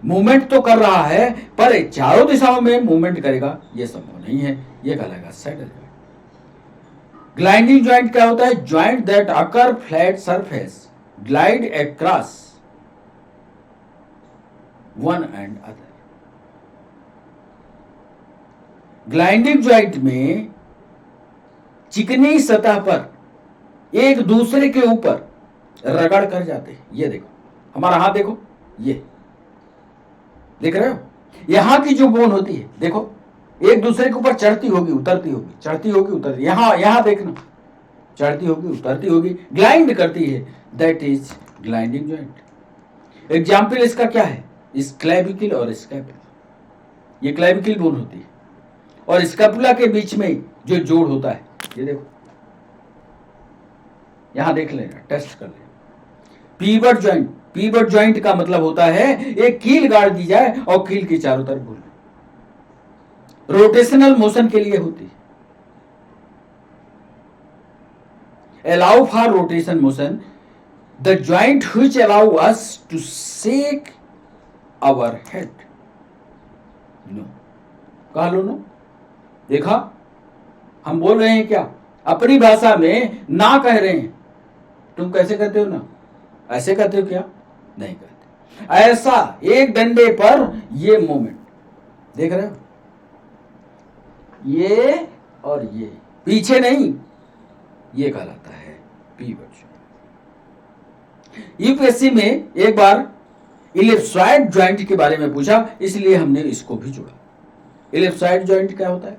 मूवमेंट तो कर रहा है पर चारों दिशाओं में मूवमेंट करेगा यह संभव नहीं है, यह कहलाएगा सैडल ज्वाइंट। ग्लाइडिंग ज्वाइंट क्या होता है? Joint that occur flat surface glide across one and other. Gliding joint में चिकनी सतह पर एक दूसरे के ऊपर रगड़ कर जाते हैं। ये देखो, हमारा हाथ देखो, ये देख रहे हो? यहां की जो बोन होती है देखो, एक दूसरे के ऊपर चढ़ती होगी उतरती होगी, चढ़ती होगी उतरती, यहां देखना, चढ़ती होगी उतरती होगी, ग्लाइंड करती है, that is gliding joint. Example इसका क्या है? स्क्लेविकल और स्कैपुला। ये क्लेविकल बोन होती है और स्कैपुला के बीच में जो जोड़ होता है, ये देखो, यहां देख लेना, टेस्ट कर लेना। पीवट ज्वाइंट, पीवट ज्वाइंट का मतलब होता है एक कील गाड़ दी जाए और कील की चारों तरफ घूमे, रोटेशनल मोशन के लिए होती है। Allow for rotation motion the joint which allow us to shake our head. No, कहा लो नो, देखा हम बोल रहे हैं क्या? अपनी भाषा में ना कह रहे हैं। तुम कैसे कहते हो ना? ऐसे कहते हो क्या? नहीं कहते। ऐसा एक डंडे पर ये मोमेंट देख रहे हो, ये और ये पीछे नहीं, ये कहलाता है पीवट। यूपीएससी में एक बार इलिप्सॉइड जॉइंट के बारे में पूछा, इसलिए हमने इसको भी जोड़ा। इलिप्सॉइड जॉइंट क्या होता है?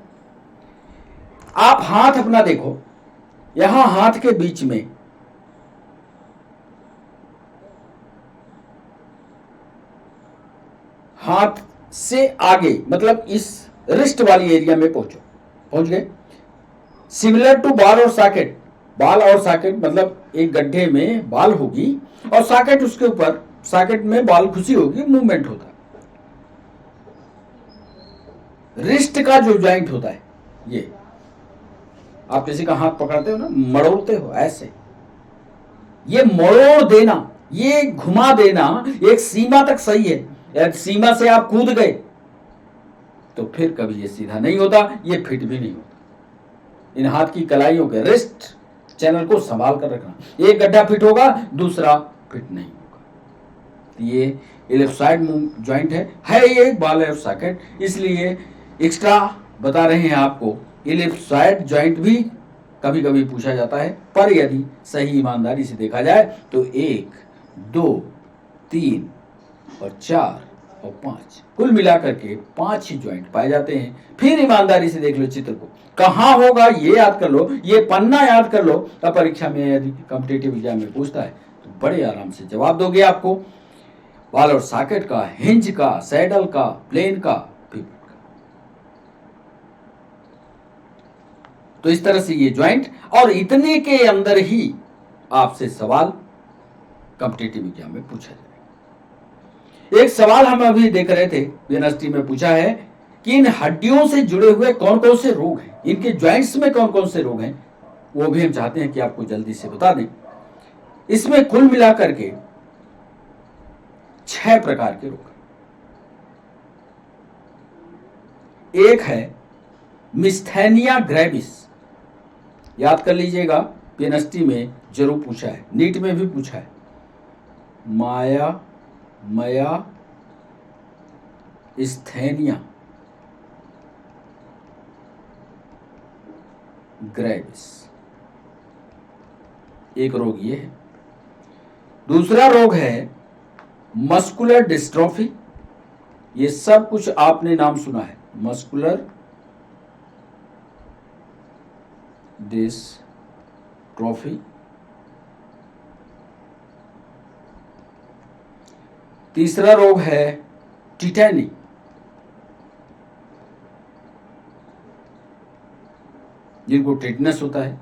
आप हाथ अपना देखो, यहां हाथ के बीच में हाथ से आगे, मतलब इस रिस्ट वाली एरिया में पहुंच गए। सिमिलर टू बाल और सॉकेट, बाल और सॉकेट मतलब एक गड्ढे में बाल होगी और सॉकेट उसके ऊपर, सॉकेट में बाल घुसी होगी, मूवमेंट होता है। रिस्ट का जो जॉइंट होता है, ये आप किसी का हाथ पकड़ते हो ना, मड़ोड़ते हो ऐसे, ये मरोड़ देना, ये घुमा देना एक सीमा तक सही है। यदि सीमा से आप कूद गए तो फिर कभी ये सीधा नहीं होता, ये फिट भी नहीं होता। इन हाथ की कलाइयों के रिस्ट चैनल को संभाल कर रखना, एक गड्ढा फिट होगा, दूसरा फिट नहीं होगा। ये इलिप्सॉइड जॉइंट है ये बाल और सॉकेट, इसलिए एक्स्ट्रा बता रहे हैं आपको। इलिप्सॉइड जॉइंट भी कभी कभी पूछा जाता है, पर यदि सही ईमानदारी से देखा जाए तो 1, 2, 3 और 4 और 5, कुल मिलाकर के 5 ही ज्वाइंट पाए जाते हैं। फिर ईमानदारी से देख लो चित्र को, कहां होगा ये याद कर लो, ये पन्ना याद कर लो। तब परीक्षा में यदि कॉम्पिटिटिव एग्जाम में पूछता है तो बड़े आराम से जवाब दोगे। आपको बाल और सॉकेट का, हिंज का, सैडल का, प्लेन का, पिवट का। तो इस तरह से ये ज्वाइंट, और इतने के अंदर ही आपसे सवाल कॉम्पिटिटिव एग्जाम में पूछा जाएगा। एक सवाल हम अभी देख रहे थे, यूनिवर्सिटी में पूछा है कि इन हड्डियों से जुड़े हुए कौन कौन से रोग हैं, इनके ज्वाइंट्स में कौन कौन से रोग हैं, वो भी हम चाहते हैं कि आपको जल्दी से बता दें। इसमें कुल मिलाकर के 6 प्रकार के रोग हैं। एक है मिस्थेनिया ग्रेविस, याद कर लीजिएगा, यूनिवर्सिटी में जरूर पूछा है, नीट में भी पूछा है। मया स्थेनिया ग्रेविस, एक रोग ये है। दूसरा रोग है मस्कुलर डिस्ट्रोफी, ये सब कुछ आपने नाम सुना है, मस्कुलर डिस्ट्रोफी। तीसरा रोग है टिटेनी, जिनको टिटनेस होता है।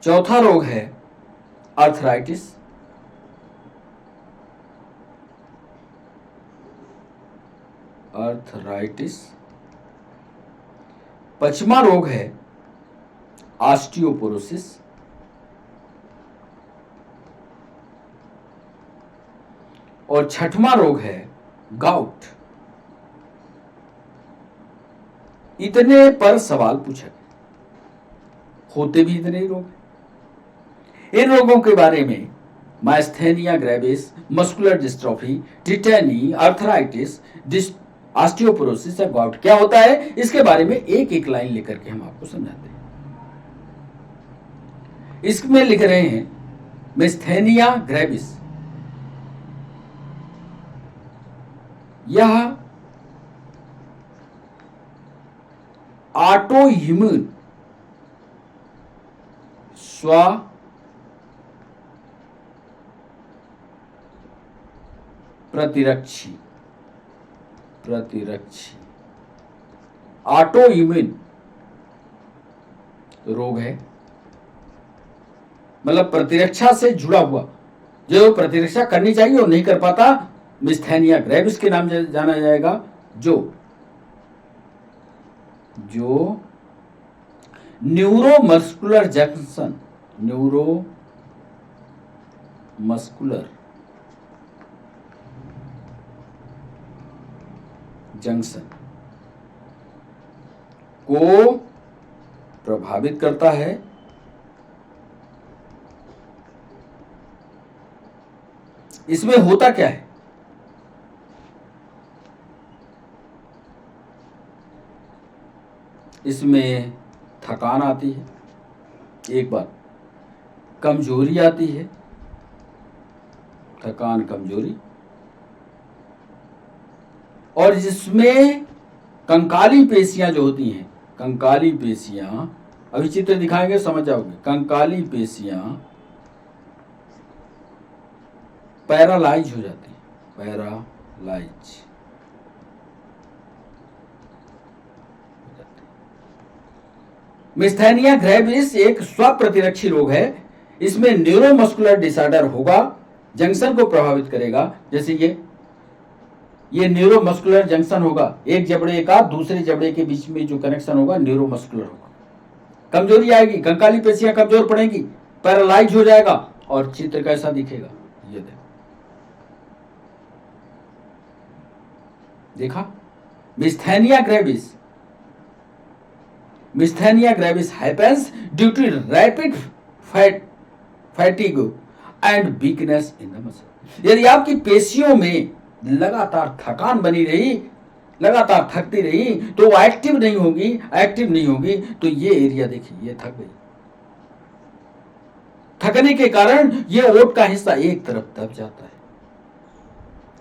चौथा रोग है आर्थराइटिस। पांचवा रोग है ऑस्टियोपोरोसिस। और छठवां रोग है गाउट। इतने पर सवाल पूछे, होते भी इतने ही रोग। इन रोगों के बारे में myasthenia gravis, muscular dystrophy, tetany, arthritis, osteoporosis या गाउट क्या होता है, इसके बारे में एक एक लाइन लेकर के हम आपको समझाते हैं। इसमें लिख रहे हैं मिस्थेनिया ग्रेविस, यह ऑटो इम्यून स्व प्रतिरक्षी ऑटो इम्यून रोग है, मतलब प्रतिरक्षा से जुड़ा हुआ, जो प्रतिरक्षा करनी चाहिए और नहीं कर पाता, मिस्थेनिया ग्रेविस के नाम जाना जाएगा। जो न्यूरोमस्कुलर जंक्शन को प्रभावित करता है। इसमें होता क्या है, इसमें थकान आती है, एक बात, कमजोरी आती है, थकान, कमजोरी, और जिसमें कंकाली पेशियां जो होती हैं, कंकाली पेशियां, अभी चित्र दिखाएंगे समझ जाओगे, कंकाली पेशियां पैरालाइज हो जाती है, पैरालाइज। मिस्थैनिया ग्रेविस एक स्वप्रतिरक्षी रोग है। इसमें न्यूरोमस्कुलर डिसऑर्डर होगा, जंक्शन को प्रभावित करेगा। जैसे ये न्यूरोमस्कुलर जंक्शन होगा, एक जबड़े का दूसरे जबड़े के बीच में जो कनेक्शन होगा न्यूरोमस्कुलर होगा। कमजोरी आएगी, कंकाली पेशियां कमजोर पड़ेंगी, पैरालाइज हो जाएगा, और चित्र कैसा दिखेगा, ये देखा, myasthenia gravis. Myasthenia gravis happens due to rapid fatigue and weakness in the muscle. यदि आपकी पेशियों में लगातार थकान बनी रही, लगातार थकती रही, तो वो एक्टिव नहीं होगी, तो ये एरिया देखिए, ये थक गई। थकने के कारण ये ओट का हिस्सा एक तरफ दब जाता है।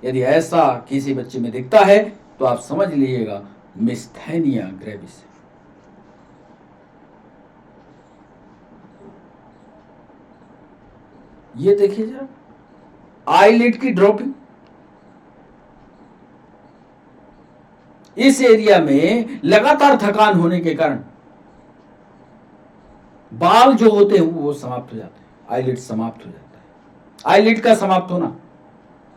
यदि ऐसा किसी बच्चे में दिखता है तो आप समझ लीजिएगा मिस्थैनिया ग्रेविस। ये देखिए जरा, आईलिड की ड्रॉपिंग, इस एरिया में लगातार थकान होने के कारण बाल जो होते हैं वो समाप्त हो जाते हैं, आईलिड समाप्त हो जाता है। आईलिड का समाप्त होना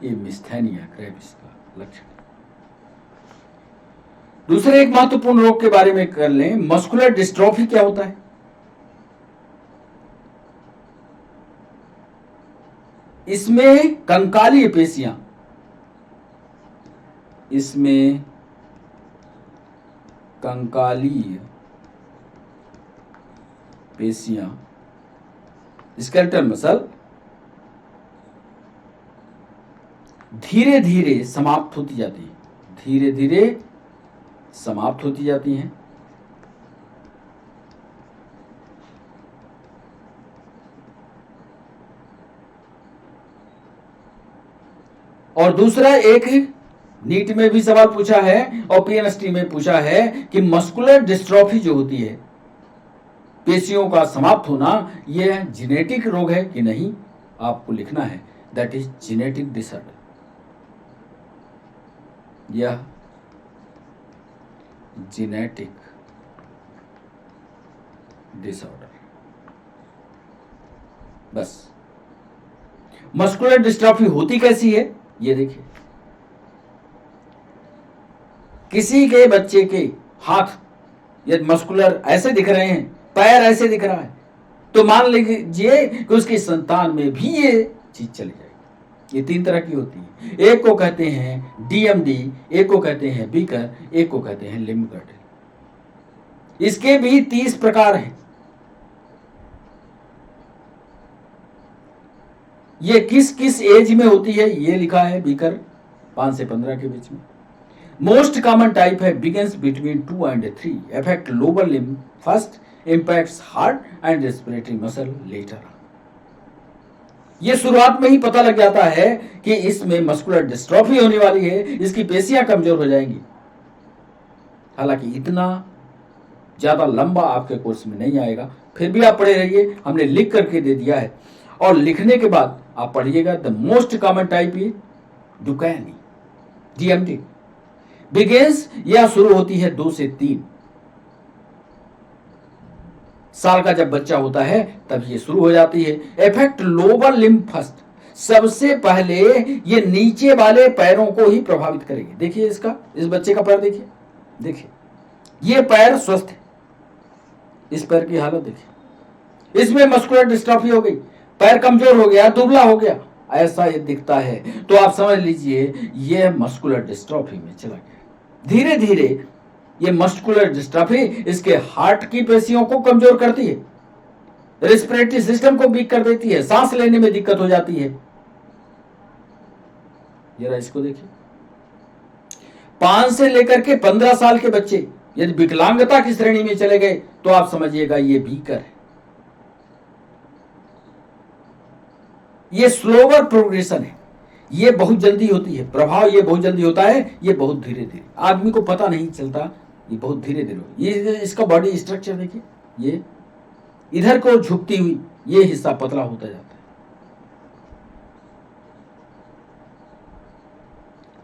ये मिस्थैनिया ग्रेविस का लक्षण है। दूसरे एक महत्वपूर्ण रोग के बारे में कर लें, मस्कुलर डिस्ट्रोफी क्या होता है? इसमें कंकालीय पेशियां, इसमें कंकालीय पेशियां, स्केलेटल मसल धीरे धीरे समाप्त होती जाती है, धीरे धीरे समाप्त होती जाती हैं। और दूसरा एक नीट में भी सवाल पूछा है और पीएनएसटी में पूछा है कि मस्कुलर डिस्ट्रॉफी जो होती है, पेशियों का समाप्त होना, यह जेनेटिक रोग है कि नहीं, आपको लिखना है दैट इज जेनेटिक डिसऑर्डर। यह जेनेटिक डिसऑर्डर। बस। मस्कुलर डिस्ट्रॉफी होती कैसी है ये देखिए, किसी के बच्चे के हाथ यदि मस्कुलर ऐसे दिख रहे हैं, पैर ऐसे दिख रहा है, तो मान लीजिए कि उसकी संतान में भी ये चीज चली जाएगी। ये तीन तरह की होती है, एक को कहते हैं डीएमडी, एक को कहते हैं बीकर, एक को कहते हैं लिम्ब-गर्टेल। इसके भी 30 प्रकार हैं। ये किस किस एज में होती है ये लिखा है, बीकर 5 से 15 के बीच में। मोस्ट कॉमन टाइप है begins between 2 and 3, affect lower limb first, impacts heart and respiratory muscle later. ये शुरुआत में ही पता लग जाता है कि इसमें मस्कुलर डिस्ट्रॉफी होने वाली है, इसकी पेशियां कमजोर हो जाएंगी। हालांकि इतना ज्यादा लंबा आपके कोर्स में नहीं आएगा, फिर भी आप पढ़े रहिए, हमने लिख करके दे दिया है। और लिखने के बाद आप पढ़िएगा the most common type is Duchenne, DMD. Begins, यह शुरू होती है 2 से 3 साल का जब बच्चा होता है तब ये शुरू हो जाती है। इफेक्ट लोअर लिम्ब फर्स्ट, सबसे पहले ये नीचे वाले पैरों को ही प्रभावित करेगी। देखिए इसका, इस बच्चे का पैर देखिए, देखिए ये पैर स्वस्थ है, इस पैर की हालत देखिए, इसमें मस्कुलर डिस्ट्रॉफी हो गई, पैर कमजोर हो गया, दुबला हो गया, ऐसा ये दिखता है, तो आप समझ लीजिए ये मस्कुलर डिस्ट्रॉफी में चला गया। धीरे धीरे ये मस्कुलर डिस्ट्रॉफी इसके हार्ट की पेशियों को कमजोर करती है, रेस्पिरेटरी सिस्टम को वीक कर देती है, सांस लेने में दिक्कत हो जाती है। जरा इसको देखिए, 5 से लेकर के 15 साल के बच्चे यदि विकलांगता की श्रेणी में चले गए तो आप समझिएगा ये बीकर है। ये स्लोअर प्रोग्रेशन है, ये बहुत जल्दी होती है, प्रभाव ये बहुत जल्दी होता है, ये बहुत धीरे धीरे, आदमी को पता नहीं चलता, ये बहुत धीरे धीरे। ये इसका बॉडी स्ट्रक्चर देखिए, ये इधर को झुकती हुई, ये हिस्सा पतला होता जाता है।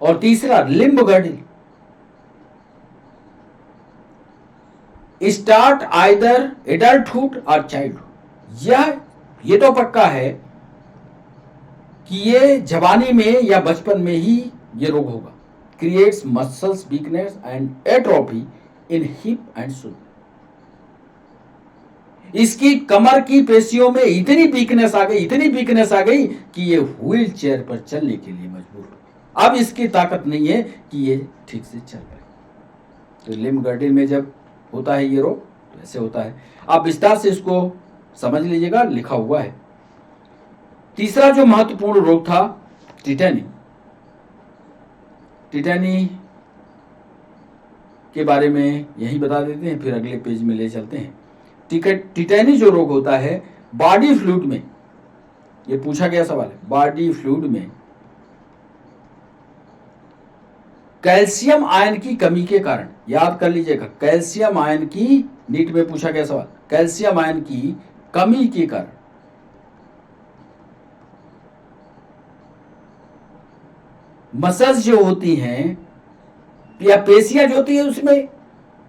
और तीसरा limb girdle, start either adulthood और चाइल्डहुड। ये तो पक्का है कि ये जवानी में या बचपन में ही ये रोग होगा। Creates muscles weakness and atrophy in hip and shoulder. इसकी कमर की पेशियों में इतनी वीकनेस आ गई कि ये व्हील चेयर पर चलने के लिए मजबूर हो। अब इसकी ताकत नहीं है कि ये ठीक से चल पाए। तो लिम्ब गर्डिल में जब होता है ये रोग तो ऐसे होता है। आप विस्तार से इसको समझ लीजिएगा, लिखा हुआ है। तीसरा जो महत्वपूर्ण रोग था टिटेनी। टिटेनी के बारे में यही बता देते हैं, फिर अगले पेज में ले चलते हैं। टिटेनी जो रोग होता है बॉडी फ्लूइड में, ये पूछा गया सवाल है, बॉडी फ्लूइड में कैल्शियम आयन की कमी के कारण, याद कर लीजिएगा, कैल्शियम आयन की, नीट में पूछा गया सवाल, कैल्शियम आयन की कमी के कारण मसल्स जो होती हैं या पेशियां जो होती है उसमें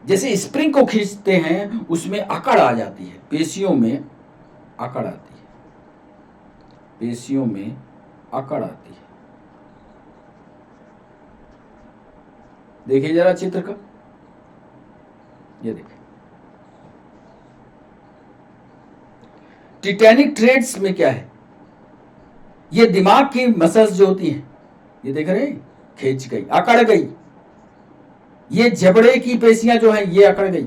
जैसे स्प्रिंग को खींचते हैं उसमें अकड़ आ जाती है, पेशियों में अकड़ आती है, पेशियों में अकड़ आती है। देखिए जरा चित्र का, ये देखिए टिटेनिक ट्रेड्स में क्या है, ये दिमाग की मसल्स जो होती हैं, ये देख रहे हैं, खींच गई, अकड़ गई। ये जबड़े की पेशियां जो हैं ये अकड़ गई,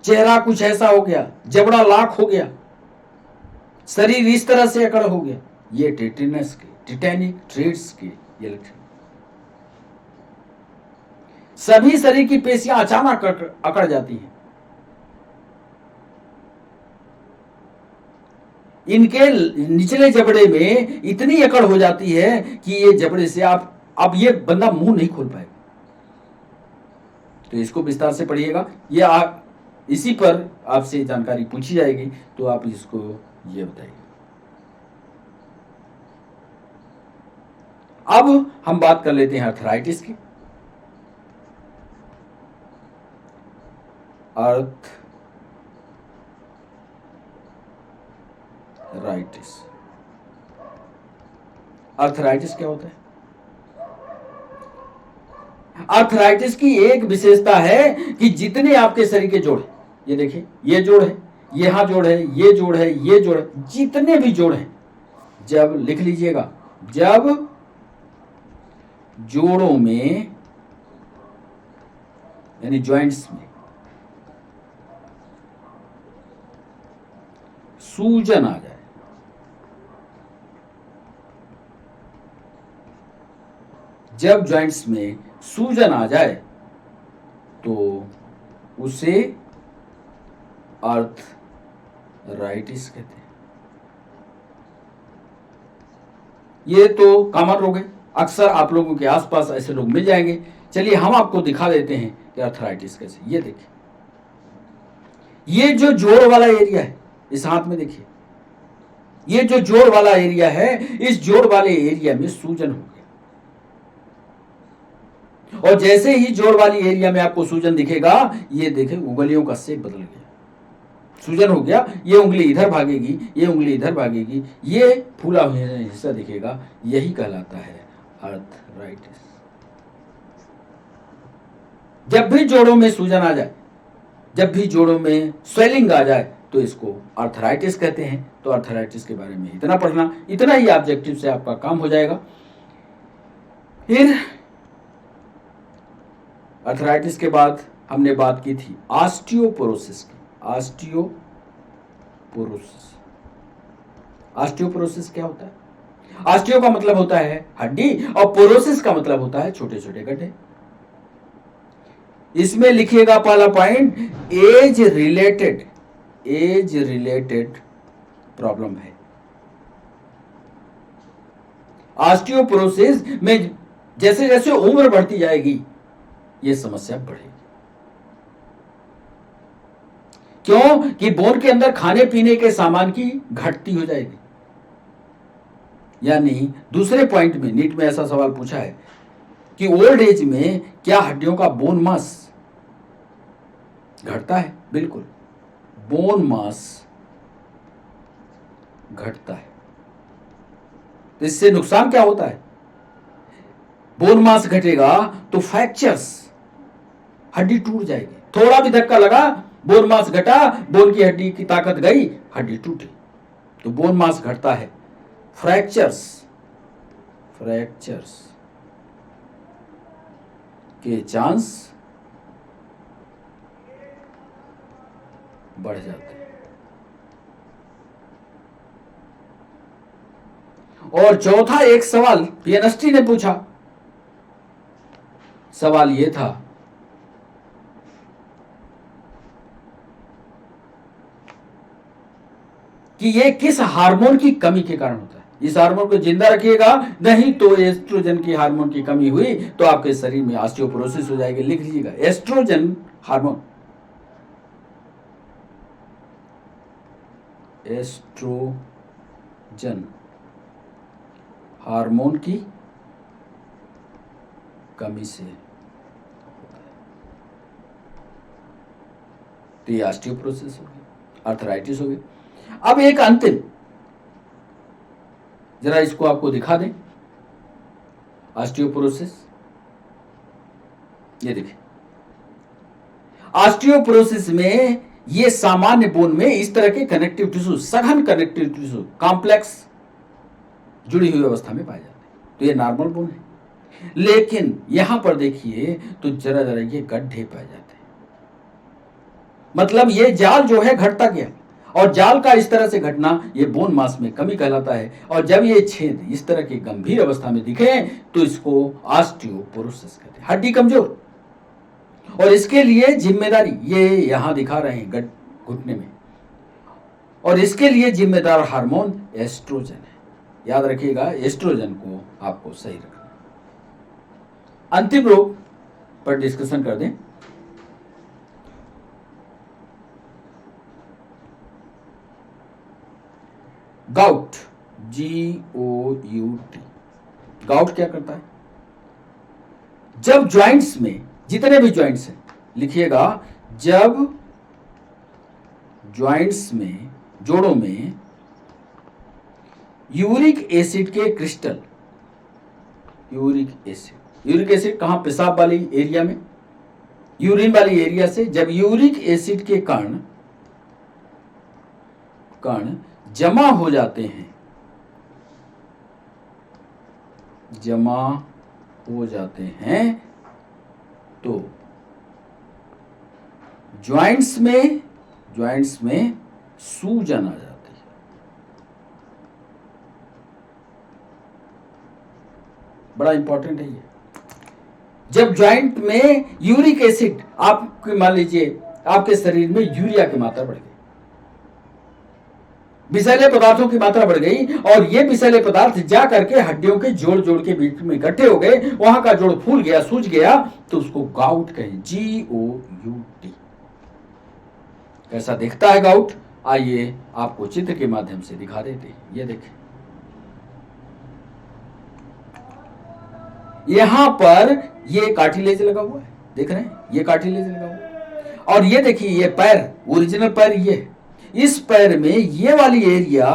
चेहरा कुछ ऐसा हो गया, जबड़ा लाख हो गया, शरीर इस तरह से अकड़ हो गया। ये टिटेनिक ट्रेड्स के ये लक्षण। सभी शरीर की पेशियां अचानक अकड़ जाती हैं। इनके निचले जबड़े में इतनी अकड़ हो जाती है कि ये जबड़े से अब ये बंदा मुंह नहीं खोल पाएगा। तो इसको विस्तार से पढ़िएगा, ये इसी पर आपसे जानकारी पूछी जाएगी, तो आप इसको ये बताइए। अब हम बात कर लेते हैं अर्थराइटिस की। अर्थराइटिस क्या होता है? अर्थराइटिस की एक विशेषता है कि जितने आपके शरीर के जोड़, ये देखिए, ये जोड़ है, यहां जोड़ है, ये जोड़ है, ये जोड़ है, जितने भी जोड़ हैं, जब लिख लीजिएगा, जब जोड़ों में यानी जॉइंट्स में सूजन आ जाए, जब जॉइंट्स में सूजन आ जाए तो उसे अर्थराइटिस कहते हैं। ये तो कॉमन रोग है, अक्सर आप लोगों के आसपास ऐसे लोग मिल जाएंगे। चलिए हम आपको दिखा देते हैं कि अर्थराइटिस कैसे। ये देखिए, ये जो जोड़ वाला एरिया है, इस हाथ में देखिए, ये जो जोड़ वाला एरिया है, इस जोड़ वाले एरिया में सूजन हो गया, और जैसे ही जोड़ वाली एरिया में आपको सूजन दिखेगा, ये देखें उंगलियों का शेप बदल गया, सूजन हो गया, ये उंगली इधर भागेगी, ये उंगली इधर भागेगी, ये फूला हुआ हिस्सा दिखेगा, यही कहलाता है अर्थराइटिस। जब भी जोड़ों में सूजन आ जाए, जब भी जोड़ों में स्वेलिंग आ जाए, तो इसको अर्थराइटिस कहते हैं। तो अर्थराइटिस के बारे में इतना पढ़ना, इतना ही ऑब्जेक्टिव से आपका काम हो जाएगा। फिर अर्थराइटिस के बाद हमने बात की थी ऑस्टियोपोरोसिस की। ऑस्टियोपोरोसिस क्या होता है? ऑस्टियो का मतलब होता है हड्डी, और पोरोसिस का मतलब होता है छोटे छोटे गड्ढे। इसमें लिखिएगा पहला पॉइंट, एज रिलेटेड प्रॉब्लम है। ऑस्टियोपोरोसिस में जैसे जैसे उम्र बढ़ती जाएगी ये समस्या बढ़ेगी। क्यों? कि बोन के अंदर खाने पीने के सामान की घटती हो जाएगी। यानी दूसरे पॉइंट में नीट में ऐसा सवाल पूछा है कि ओल्ड एज में क्या हड्डियों का बोन मास घटता है? बिल्कुल, बोन मास घटता है। तो इससे नुकसान क्या होता है? बोन मास घटेगा तो फ्रैक्चर्स, हड्डी टूट जाएगी। थोड़ा भी धक्का लगा, बोन मास घटा, बोन की हड्डी की ताकत गई, हड्डी टूटी। तो बोन मास घटता है, फ्रैक्चर्स के चांस बढ़ जाते हैं। और चौथा एक सवाल पीएनएसटी ने पूछा, सवाल यह था कि यह किस हार्मोन की कमी के कारण होता है। इस हार्मोन को जिंदा रखिएगा, नहीं तो एस्ट्रोजन की हार्मोन की कमी हुई तो आपके शरीर में ऑस्टियोपोरोसिस हो जाएगी। लिख लीजिएगा, एस्ट्रोजन हार्मोन, एस्ट्रोजन हार्मोन की कमी से तो ये ऑस्टियोपोरोसिस होगी, आर्थराइटिस होगी। अब एक अंतिम, जरा इसको आपको दिखा दें, ऑस्टियोपोरोसिस। ये देखिए, ऑस्टियोपोरोसिस में ये सामान्य बोन में इस तरह के कनेक्टिव टिश्यू, सघन कनेक्टिव टिश्यू कॉम्प्लेक्स जुड़ी हुई अवस्था में पाए जाते हैं। तो ये नॉर्मल बोन है। लेकिन यहां पर देखिए तो जरा जरा ये गड्ढे पाए जाते हैं। मतलब ये जाल जो है घटता गया, और जाल का इस तरह से घटना ये बोन मास में कमी कहलाता है। और जब ये छेद इस तरह की गंभीर अवस्था में दिखे तो इसको ऑस्टियोपोरोसिस कहते हैं, हड्डी कमजोर। और इसके लिए जिम्मेदारी ये यहां दिखा रहे हैं घुटने में, और इसके लिए जिम्मेदार हार्मोन एस्ट्रोजन है। याद रखिएगा, एस्ट्रोजन को आपको सही रखना। अंतिम रोग पर डिस्कशन कर दें। Gout, GOUT। गाउट क्या करता है? जब जॉइंट्स में, जितने भी जॉइंट्स हैं, लिखिएगा, जब जॉइंट्स में, जोड़ों में यूरिक एसिड के क्रिस्टल, यूरिक एसिड कहां? पेशाब वाली एरिया में, यूरिन वाली एरिया से जब यूरिक एसिड के कण जमा हो जाते हैं, तो जॉइंट्स में सूजन आ जाती है। बड़ा इंपॉर्टेंट है ये। जब जॉइंट में यूरिक एसिड, आपके मान लीजिए आपके शरीर में यूरिया की मात्रा बढ़ गई, विषैले पदार्थों की मात्रा बढ़ गई, और ये विषैले पदार्थ जा करके हड्डियों के जोड़ के बीच में इकट्ठे हो गए, वहां का जोड़ फूल गया, सूज गया, तो उसको गाउट कहें, GOUT। कैसा दिखता है गाउट? आइए आपको चित्र के माध्यम से दिखा देते हैं। ये देखें, यहां पर ये कार्टिलेज लगा हुआ है, देख रहे हैं, ये कार्टिलेज लगा हुआ है। और ये देखिए, ये पैर, ओरिजिनल पैर ये है। इस पैर में ये वाली एरिया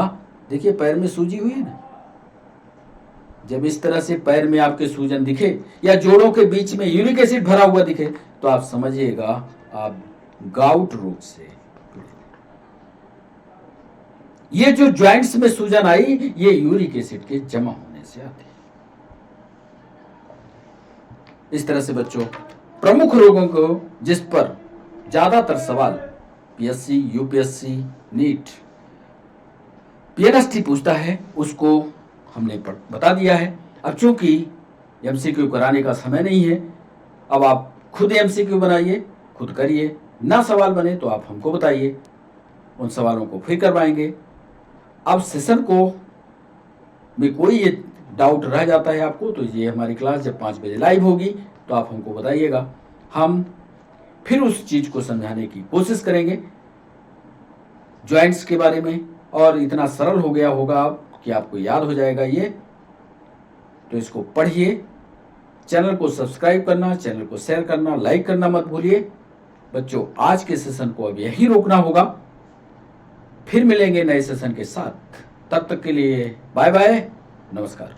देखिए, पैर में सूजी हुई है ना। जब इस तरह से पैर में आपके सूजन दिखे या जोड़ों के बीच में यूरिक एसिड भरा हुआ दिखे तो आप समझिएगा आप गाउट रोग से। ये जो जॉइंट्स में सूजन आई, ये यूरिक एसिड के जमा होने से आती है। इस तरह से बच्चों, प्रमुख रोगों को जिस पर ज्यादातर सवाल PSC, UPSC, नीट, PNST पूछता है, उसको हमने बता दिया है। अब चूंकि MCQ कराने का समय नहीं है, अब आप खुद MCQ बनाइए, खुद करिए। ना सवाल बने तो आप हमको बताइए, उन सवालों को फिर करवाएंगे। अब सेशन को में कोई ये डाउट रह जाता है आपको तो ये हमारी क्लास जब 5 बजे लाइव होगी तो आप हमको बताइएगा, हम फिर उस चीज को समझाने की कोशिश करेंगे जॉइंट्स के बारे में। और इतना सरल हो गया होगा अब कि आपको याद हो जाएगा ये। तो इसको पढ़िए, चैनल को सब्सक्राइब करना, चैनल को शेयर करना, लाइक करना मत भूलिए। बच्चों आज के सेशन को अब यहीं रोकना होगा, फिर मिलेंगे नए सेशन के साथ। तब तक के लिए बाय बाय, नमस्कार।